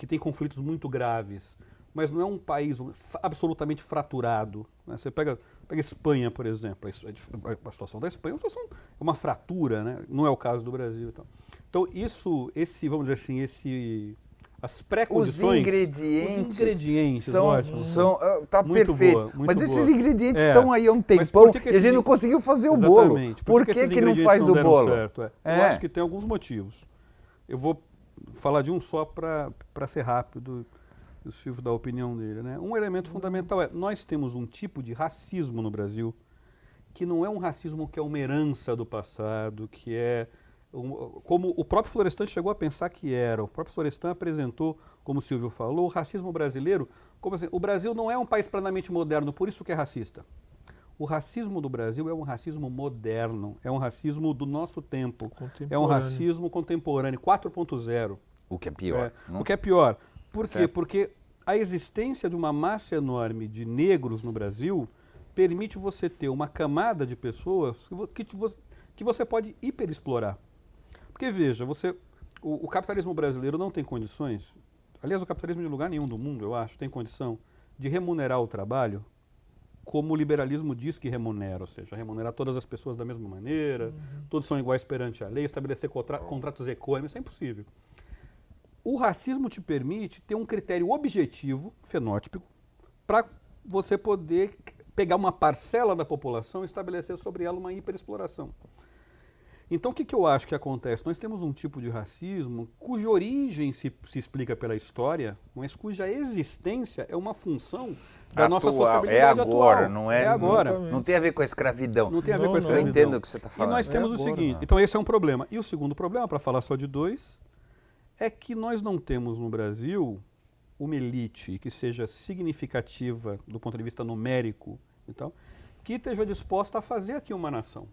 tem conflitos muito graves, mas não é um país absolutamente fraturado, né? Você pega a Espanha, por exemplo. A situação da Espanha é uma fratura, né? Não é o caso do Brasil. Então vamos dizer assim, as pré-condições... Os ingredientes são ótimos. Tá muito perfeito. Boa, muito mas esses boa. ingredientes estão aí há um tempão e a gente não conseguiu fazer o bolo. Por que não faz o bolo? Certo, Eu acho que tem alguns motivos. Eu vou falar de um só para ser rápido, o Silvio dá a opinião dele, né? Um elemento fundamental nós temos um tipo de racismo no Brasil que não é um racismo que é uma herança do passado, que é... como o próprio Florestan chegou a pensar que era. O próprio Florestan apresentou, como o Silvio falou, o racismo brasileiro como assim, o Brasil não é um país plenamente moderno, por isso que é racista. O racismo do Brasil é um racismo moderno, é um racismo do nosso tempo, é um racismo contemporâneo, 4.0. O que é pior. O que é pior. Por quê? Porque a existência de uma massa enorme de negros no Brasil permite você ter uma camada de pessoas que você pode hiperexplorar. Porque veja, O capitalismo brasileiro não tem condições, aliás, o capitalismo de lugar nenhum do mundo, eu acho, tem condição de remunerar o trabalho como o liberalismo diz que remunera, ou seja, remunerar todas as pessoas da mesma maneira, todos são iguais perante a lei, estabelecer contratos econômicos, é impossível. O racismo te permite ter um critério objetivo, fenótipico, para você poder pegar uma parcela da população e estabelecer sobre ela uma hiperexploração. Então, o que eu acho que acontece? Nós temos um tipo de racismo cuja origem se explica pela história, mas cuja existência é uma função da nossa sociabilidade agora, atual. Não é agora. Não tem a ver com a escravidão. Não tem a ver com a escravidão. Eu entendo o que você está falando. E nós temos o seguinte, então esse é um problema. E o segundo problema, para falar só de dois, é que nós não temos no Brasil uma elite que seja significativa do ponto de vista numérico e tal, que esteja disposta a fazer aqui uma nação.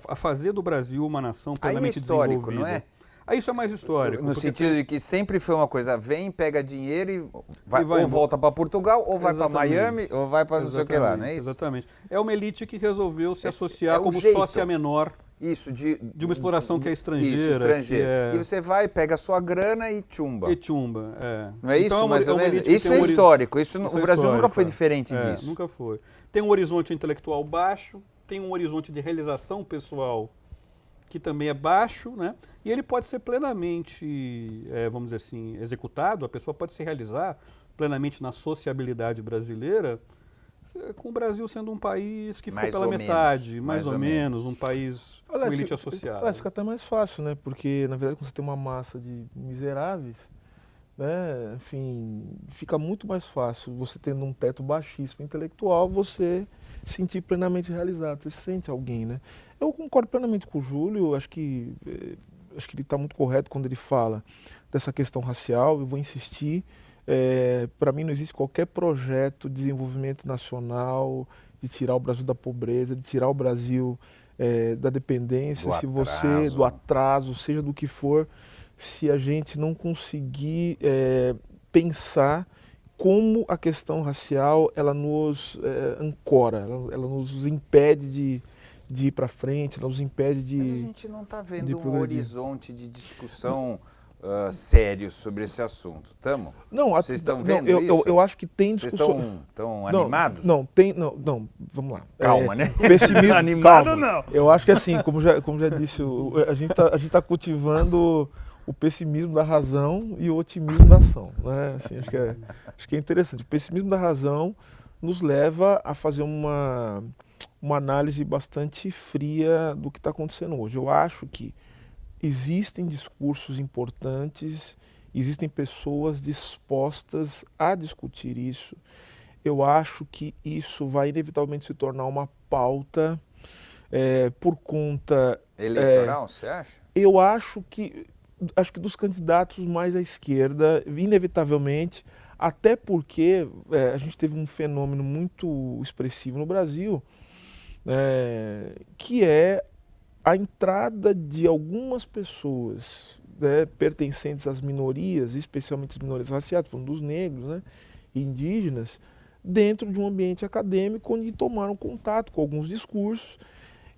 A fazer do Brasil uma nação plenamente histórico, desenvolvida. não é? Aí isso é mais histórico. No sentido de que sempre foi uma coisa, vem, pega dinheiro e vai ou volta para Portugal, ou vai para Miami, ou vai para não sei o que lá, não é isso? Exatamente. É uma elite que resolveu se associar como jeito. sócia menor de uma exploração que é estrangeira. Isso, estrangeira. E você vai, pega a sua grana e tchumba. É. Não é isso, então, mais ou menos? Isso é histórico. O Brasil nunca foi diferente disso. Nunca foi. Tem um horizonte intelectual baixo, tem um horizonte de realização pessoal que também é baixo, né? E ele pode ser plenamente, vamos dizer assim, executado, a pessoa pode se realizar plenamente na sociabilidade brasileira, com o Brasil sendo um país que ficou pela metade, mais ou menos, um país com elite associada. Fica até mais fácil, né? Porque, na verdade, quando você tem uma massa de miseráveis, né? Enfim, fica muito mais fácil, você tendo um teto baixíssimo intelectual, você sentir plenamente realizado, você sente alguém, né? Eu concordo plenamente com o Júlio, acho que ele está muito correto quando ele fala dessa questão racial, eu vou insistir. Para mim não existe qualquer projeto de desenvolvimento nacional, de tirar o Brasil da pobreza, de tirar o Brasil da dependência, do atraso, seja do que for, se a gente não conseguir pensar como a questão racial ela nos ancora, ela nos impede de ir para frente, ela nos impede de... Mas a gente não está vendo um horizonte de discussão sério sobre esse assunto, estamos? Não, vocês estão vendo isso? Eu acho que tem discussão. Vocês estão animados? Não, vamos lá. Calma, né? Pessimismo, animado calma. não. Eu acho que assim, como já disse, a gente tá cultivando o pessimismo da razão e o otimismo da ação, né? Assim, acho que é interessante. O pessimismo da razão nos leva a fazer uma análise bastante fria do que está acontecendo hoje. Eu acho que existem discursos importantes, existem pessoas dispostas a discutir isso. Eu acho que isso vai inevitavelmente se tornar uma pauta por conta... Eleitoral, você acha? Eu acho que dos candidatos mais à esquerda, inevitavelmente, até porque a gente teve um fenômeno muito expressivo no Brasil, que é a entrada de algumas pessoas pertencentes às minorias, especialmente as minorias raciais, falando dos negros, né, e indígenas, dentro de um ambiente acadêmico onde tomaram contato com alguns discursos.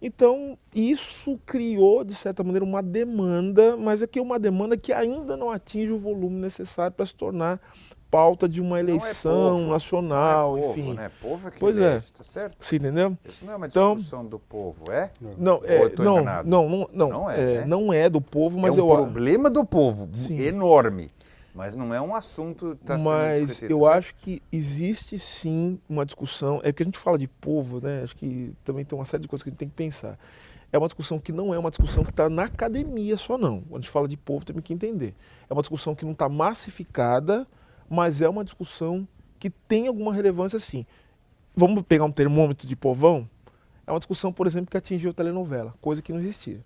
Então, isso criou, de certa maneira, uma demanda, mas é uma demanda que ainda não atinge o volume necessário para se tornar pauta de uma eleição nacional, não é povo, enfim. Né? Povo é que pois elege, tá certo? Você entendeu? Isso não é uma discussão do povo, é? Não, não é do povo, mas é um problema do povo, enorme. Mas não é um assunto que está sendo discutido. Mas eu acho que existe sim uma discussão, é que a gente fala de povo, né? Acho que também tem uma série de coisas que a gente tem que pensar. É uma discussão que não é uma discussão que está na academia só não. Quando a gente fala de povo, tem que entender. É uma discussão que não está massificada, mas é uma discussão que tem alguma relevância sim. Vamos pegar um termômetro de povão? É uma discussão, por exemplo, que atingiu a telenovela, coisa que não existia.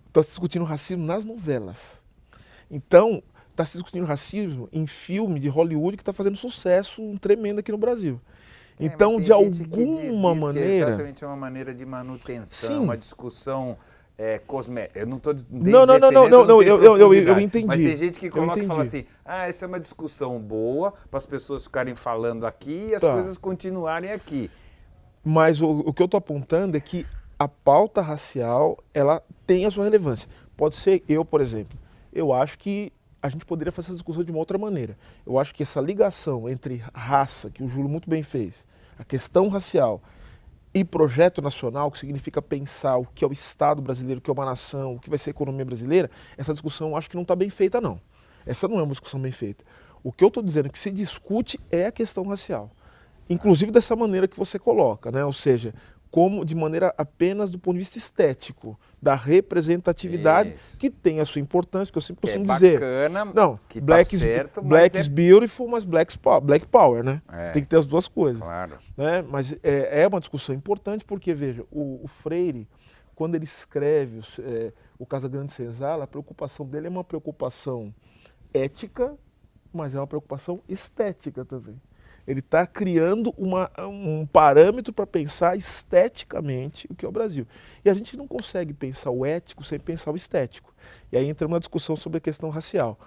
Está se discutindo racismo nas novelas. Então, está se discutindo racismo em filme de Hollywood que está fazendo sucesso tremendo aqui no Brasil. Então, de alguma maneira... Que é exatamente uma maneira de manutenção, sim. Uma discussão cosmética. Eu não estou Não, eu entendi. Mas tem gente que coloca e fala assim, essa é uma discussão boa para as pessoas ficarem falando aqui e as coisas continuarem aqui. Mas o que eu estou apontando é que a pauta racial, ela tem a sua relevância. pode ser, por exemplo, eu acho que a gente poderia fazer essa discussão de uma outra maneira. Eu acho que essa ligação entre raça, que o Júlio muito bem fez, a questão racial e projeto nacional, que significa pensar o que é o Estado brasileiro, o que é uma nação, o que vai ser a economia brasileira, essa discussão eu acho que não está bem feita, não. Essa não é uma discussão bem feita. O que eu estou dizendo que se discute é a questão racial. Inclusive dessa maneira que você coloca, né? Ou seja, como de maneira apenas do ponto de vista estético, da representatividade, que tem a sua importância, que eu sempre costumo dizer. Bacana, não, que black, tá certo, black mas is beautiful, mas black power, né? Tem que ter as duas coisas. Claro. Né? Mas é uma discussão importante porque, veja, o Freire, quando ele escreve o Casagrande Senzala, a preocupação dele é uma preocupação ética, mas é uma preocupação estética também. Ele está criando um parâmetro para pensar esteticamente o que é o Brasil. E a gente não consegue pensar o ético sem pensar o estético. E aí entra uma discussão sobre a questão racial.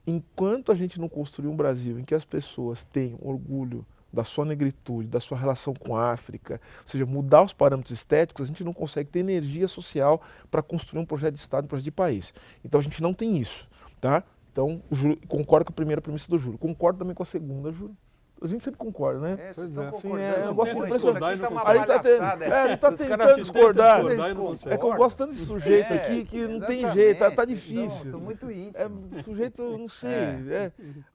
Enquanto a gente não construir um Brasil em que as pessoas tenham orgulho da sua negritude, da sua relação com a África, ou seja, mudar os parâmetros estéticos, a gente não consegue ter energia social para construir um projeto de Estado, um projeto de país. Então a gente não tem isso, tá? Então, o Júlio, concordo com a primeira premissa do Júlio. Concordo também com a segunda, Júlio. A gente sempre concorda, né? Vocês estão Assim, concordando. eu gosto de Isso aqui tá uma a gente palhaçada. a gente tá tentando discordar. É que eu gosto tanto desse sujeito aqui que não tem jeito, tá difícil. Estou muito íntimo. Sujeito, não sei.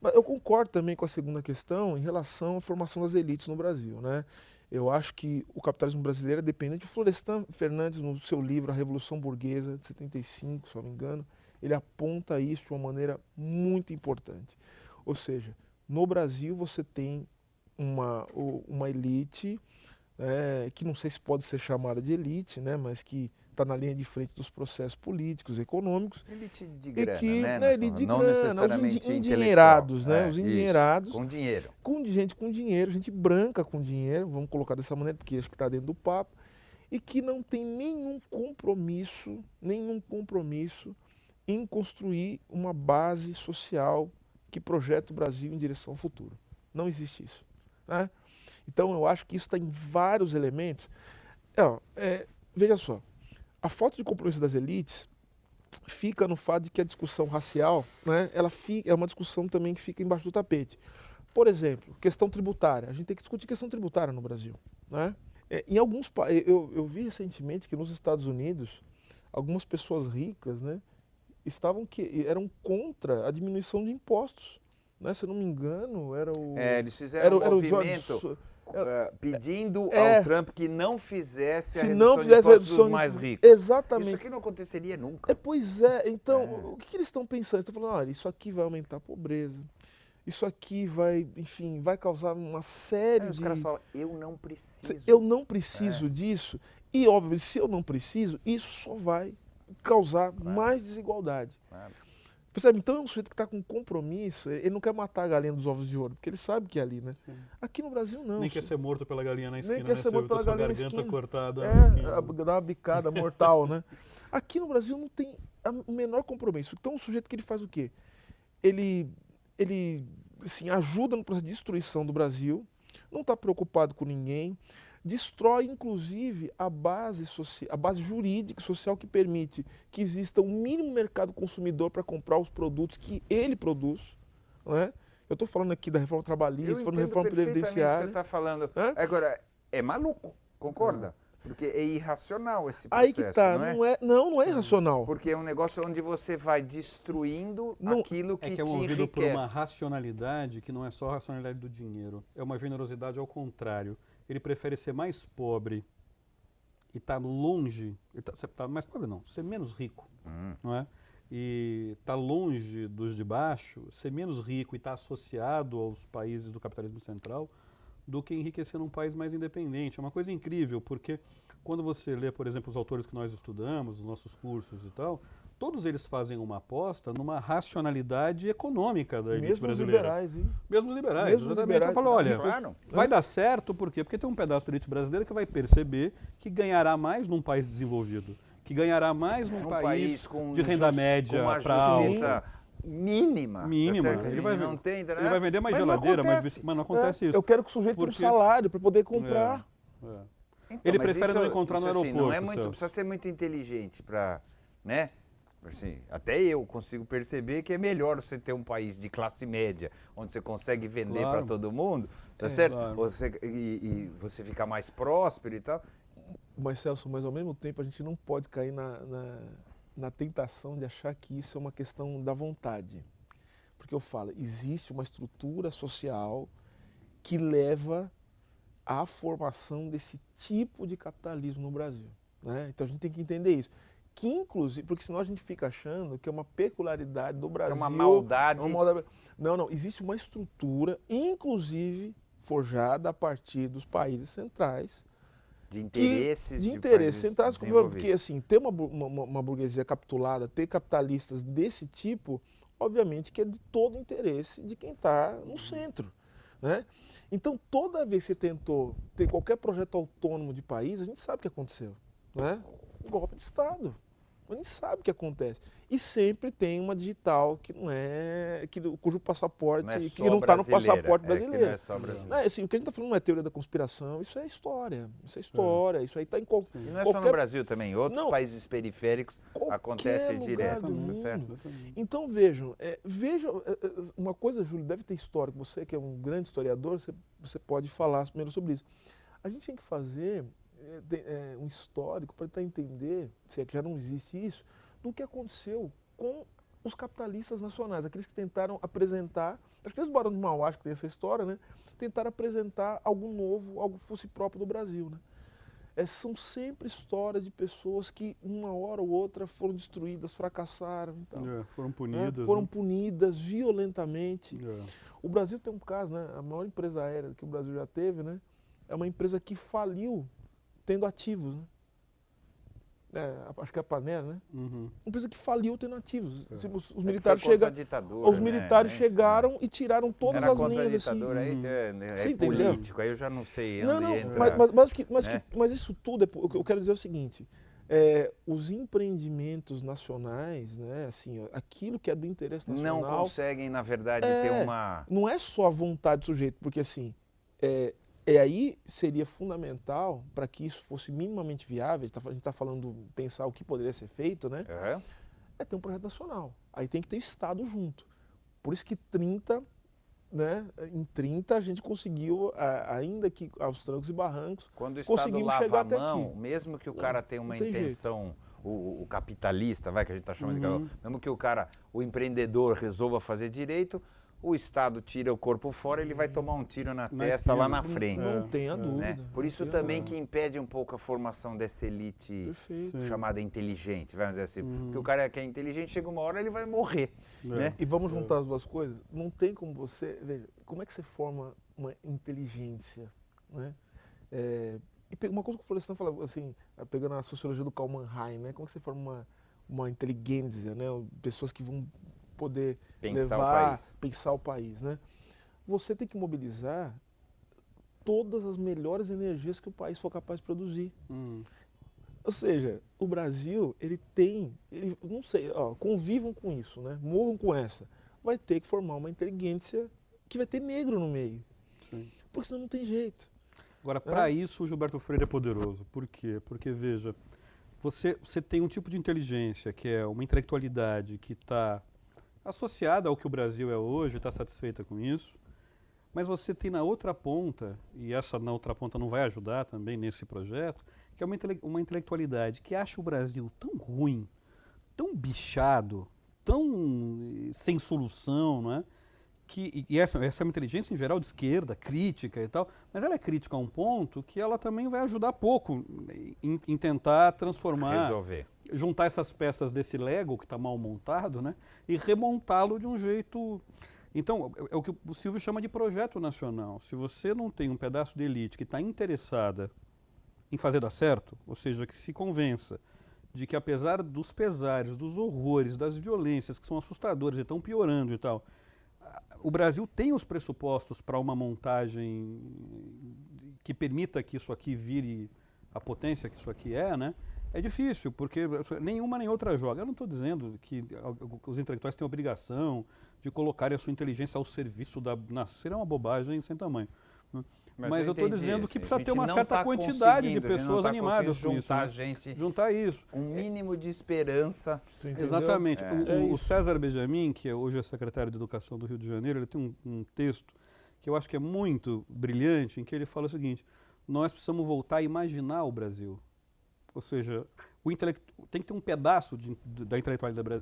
Mas eu concordo também com a segunda questão em relação à formação das elites no Brasil, né? Eu acho que o capitalismo brasileiro é dependente de Florestan Fernandes, no seu livro A Revolução Burguesa, de 75, se eu não me engano, ele aponta isso de uma maneira muito importante. Ou seja, no Brasil você tem uma elite, que não sei se pode ser chamada de elite, né, mas que está na linha de frente dos processos políticos, econômicos. Elite de grana, elite de não grana, necessariamente os endinheirados, né? Os endinheirados. Com dinheiro. Com dinheiro, gente branca com dinheiro, vamos colocar dessa maneira, porque acho que está dentro do papo, e que não tem nenhum compromisso em construir uma base social que projeta o Brasil em direção ao futuro. Não existe isso. Né? Então eu acho que isso está em vários elementos. Veja só, a falta de compromisso das elites fica no fato de que a discussão racial, né, é uma discussão também que fica embaixo do tapete. Por exemplo, questão tributária. A gente tem que discutir questão tributária no Brasil. Né? Em alguns eu vi recentemente que nos Estados Unidos, algumas pessoas ricas, né, eram contra a diminuição de impostos. Né? Se eu não me engano, era o... eles fizeram um movimento pedindo ao Trump que não fizesse a redução de impostos dos mais ricos. Exatamente. Isso aqui não aconteceria nunca. Pois é. Então, o que eles estão pensando? Eles estão falando, olha, isso aqui vai aumentar a pobreza. Isso aqui vai causar uma série de... Os caras falam, eu não preciso. Eu não preciso disso. E, óbvio, se eu não preciso, isso só vai causar mais desigualdade. Claro. Percebe? Então é um sujeito que está com compromisso, ele não quer matar a galinha dos ovos de ouro, porque ele sabe que é ali, né? Sim. Aqui no Brasil não. Nem quer ser morto pela galinha na esquina, nem quer ser morto pela galinha na esquina. Garganta cortada na esquina. Dar uma bicada mortal, né? Aqui no Brasil não tem o menor compromisso. Então o sujeito que ele faz o quê? Ele assim, ajuda no processo de destruição do Brasil, não está preocupado com ninguém, destrói inclusive a base jurídica e social que permite que exista um mínimo mercado consumidor para comprar os produtos que ele produz. Né? Eu estou falando aqui da reforma trabalhista, falando da reforma previdenciária. Você está falando. Agora, é maluco, concorda? Porque é irracional esse processo, aí que tá, não é? Não é irracional. Porque é um negócio onde você vai destruindo aquilo que te enriquece. É movido por uma racionalidade que não é só a racionalidade do dinheiro, é uma generosidade ao contrário. Ele prefere ser mais pobre e estar longe, mais pobre não, ser menos rico, não é? E estar longe dos de baixo, ser menos rico e estar associado aos países do capitalismo central, do que enriquecer num país mais independente. É uma coisa incrível, porque quando você lê, por exemplo, os autores que nós estudamos, os nossos cursos e tal, todos eles fazem uma aposta numa racionalidade econômica da elite brasileira. Liberais, hein? Mesmo os liberais, exatamente. Eu falo, olha, vai dar certo, por quê? Porque tem um pedaço da elite brasileira que vai perceber que ganhará mais num país desenvolvido, que ganhará mais num país de renda média para alta. Mínima. Tá, ele vai vender mais geladeira, mas não acontece isso. Eu quero que o sujeito tenha um salário para poder comprar. Então, ele prefere não encontrar no aeroporto. Não é precisa ser muito inteligente para né? Assim, até eu consigo perceber que é melhor você ter um país de classe média, onde você consegue vender para todo mundo, tá certo? Claro. E você ficar mais próspero e tal. Mas, Celso, mas ao mesmo tempo a gente não pode cair na tentação de achar que isso é uma questão da vontade. Porque eu falo, existe uma estrutura social que leva à formação desse tipo de capitalismo no Brasil, né? Então a gente tem que entender isso. Que inclusive, porque senão a gente fica achando que é uma peculiaridade do Brasil. É uma maldade. Não, existe uma estrutura, inclusive forjada a partir dos países centrais. De interesses de interesses centrais, porque assim, ter uma burguesia capitulada, ter capitalistas desse tipo, obviamente que é de todo interesse de quem está no centro, né? Então, toda vez que você tentou ter qualquer projeto autônomo de país, a gente sabe o que aconteceu, né? Golpe de Estado. A gente sabe o que acontece. E sempre tem uma digital que não é, cujo passaporte, que não está no passaporte brasileiro. Não é só brasileiro. Assim, o que a gente está falando não é teoria da conspiração, isso é história. Isso é história, isso aí está em qualquer... E não é só no Brasil também, em outros países periféricos acontece direto, tá certo? Então vejam, uma coisa, Júlio, deve ter histórico, você que é um grande historiador, você pode falar primeiro sobre isso. A gente tem que fazer um histórico para tentar entender, se é que já não existe isso, do que aconteceu com os capitalistas nacionais, aqueles que tentaram apresentar, acho que eles Barão de Mauá, acho que tem essa história, né? Tentaram apresentar algo novo, algo que fosse próprio do Brasil, né? São sempre histórias de pessoas que uma hora ou outra foram destruídas, fracassaram e tal. Foram punidas. Foram punidas violentamente. O Brasil tem um caso, né? A maior empresa aérea que o Brasil já teve, né? É uma empresa que faliu tendo ativos, né? Acho que é a Panera, né? Uma empresa que faliu tendo ativos. Os militares chegaram e tiraram todas as linhas. Ditadura, assim. Aí é político, aí eu já não sei. Mas isso tudo, o que eu quero dizer é o seguinte, os empreendimentos nacionais, né, assim, aquilo que é do interesse nacional... Não conseguem, na verdade, ter uma... Não é só a vontade do sujeito, porque assim... aí seria fundamental para que isso fosse minimamente viável, a gente está falando, pensar o que poderia ser feito, né? É ter um projeto nacional. Aí tem que ter Estado junto. Por isso que em 30 a gente conseguiu, ainda que aos trancos e barrancos, quando o Estado lava a mão, aqui. Mesmo que o cara tenha uma intenção, o capitalista, que a gente está chamando de mesmo que o empreendedor resolva fazer direito, o Estado tira o corpo fora, ele vai tomar um tiro na testa lá na frente. Não tenha dúvida. Né? Por isso também que impede um pouco a formação dessa elite chamada inteligente, vamos dizer assim. Porque o cara que é inteligente, chega uma hora, ele vai morrer. Né? E vamos juntar as duas coisas? Não tem como veja, como é que você forma uma inteligência, né? E uma coisa que o Florestan falou, assim, pegando a sociologia do Karl Mannheim, né? Como é que você forma uma inteligência, né? Pessoas que vão poder pensar o país, né? Você tem que mobilizar todas as melhores energias que o país for capaz de produzir. Ou seja, o Brasil, não sei, convivam com isso, né? Morram com essa. Vai ter que formar uma inteligência que vai ter negro no meio. Porque senão não tem jeito. Agora, para isso, o Gilberto Freire é poderoso. Por quê? Porque, veja, você tem um tipo de inteligência que é uma intelectualidade que está associada ao que o Brasil é hoje, está satisfeita com isso, mas você tem na outra ponta, e essa na outra ponta não vai ajudar também nesse projeto, que é uma intelectualidade que acha o Brasil tão ruim, tão bichado, tão sem solução, não é? E essa é uma inteligência em geral de esquerda, crítica e tal, mas ela é crítica a um ponto que ela também vai ajudar pouco em tentar transformar, juntar essas peças desse Lego que está mal montado, né, e remontá-lo de um jeito... Então, é o que o Silvio chama de projeto nacional. Se você não tem um pedaço de elite que está interessada em fazer dar certo, ou seja, que se convença de que apesar dos pesares, dos horrores, das violências que são assustadoras e estão piorando e tal, o Brasil tem os pressupostos para uma montagem que permita que isso aqui vire a potência que isso aqui é, né? É difícil, porque nenhuma nem outra joga. Eu não estou dizendo que os intelectuais têm a obrigação de colocar a sua inteligência ao serviço da nação. Seria uma bobagem sem tamanho. Mas eu estou dizendo que precisa ter uma certa quantidade de pessoas animadas com isso. Juntar isso. Um mínimo de esperança. Exatamente. O César Benjamin, que hoje é secretário de Educação do Rio de Janeiro, ele tem um texto que eu acho que é muito brilhante, em que ele fala o seguinte: nós precisamos voltar a imaginar o Brasil. Ou seja, tem que ter um pedaço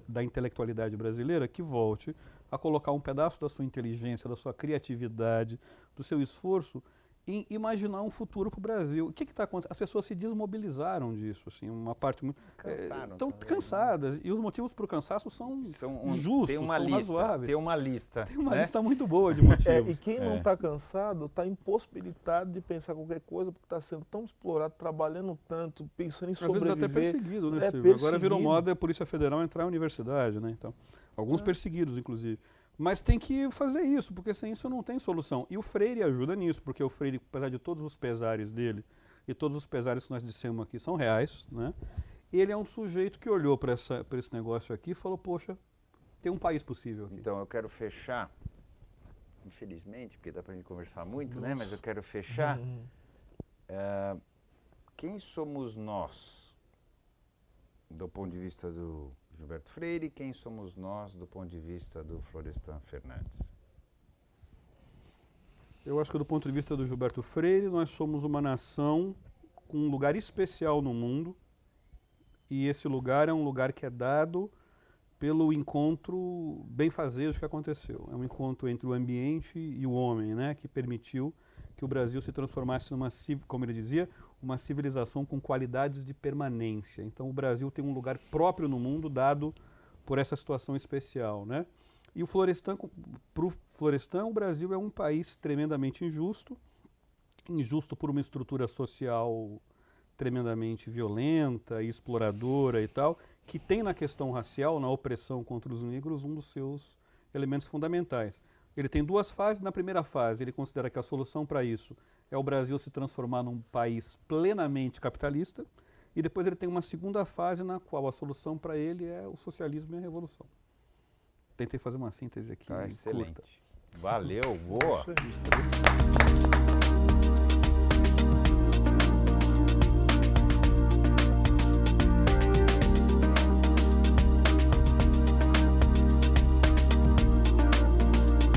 da intelectualidade brasileira que volte a colocar um pedaço da sua inteligência, da sua criatividade, do seu esforço em imaginar um futuro para o Brasil. O que está acontecendo? As pessoas se desmobilizaram disso, assim, uma parte muito... Estão cansadas, e os motivos para o cansaço são justos, tem uma são lista, razoáveis. Tem uma lista. Tem uma lista muito boa de motivos. E quem não está cansado está impossibilitado de pensar qualquer coisa, porque está sendo tão explorado, trabalhando tanto, pensando em sobreviver. Às vezes até perseguido, né, Silvio? Agora virou moda a Polícia Federal entrar na universidade, né? Então, alguns perseguidos, inclusive. Mas tem que fazer isso, porque sem isso não tem solução. E o Freire ajuda nisso, porque o Freire, apesar de todos os pesares dele, e todos os pesares que nós dissemos aqui são reais, né? Ele é um sujeito que olhou para esse negócio aqui e falou, poxa, tem um país possível aqui. Então, eu quero fechar, infelizmente, porque dá para a gente conversar muito, né? Mas eu quero fechar. Quem somos nós, do ponto de vista do Gilberto Freire, quem somos nós do ponto de vista do Florestan Fernandes? Eu acho que do ponto de vista do Gilberto Freire, nós somos uma nação com um lugar especial no mundo, e esse lugar é um lugar que é dado pelo encontro benfazejo que aconteceu. É um encontro entre o ambiente e o homem, né, que permitiu que o Brasil se transformasse numa, como ele dizia, uma civilização com qualidades de permanência. Então o Brasil tem um lugar próprio no mundo dado por essa situação especial, né? E para o Florestan, o Brasil é um país tremendamente injusto por uma estrutura social tremendamente violenta e exploradora e tal, que tem na questão racial, na opressão contra os negros, um dos seus elementos fundamentais. Ele tem duas fases. Na primeira fase, ele considera que a solução para isso é o Brasil se transformar num país plenamente capitalista, e depois ele tem uma segunda fase na qual a solução para ele é o socialismo e a revolução. Tentei fazer uma síntese aqui. Tá, excelente. Valeu, boa.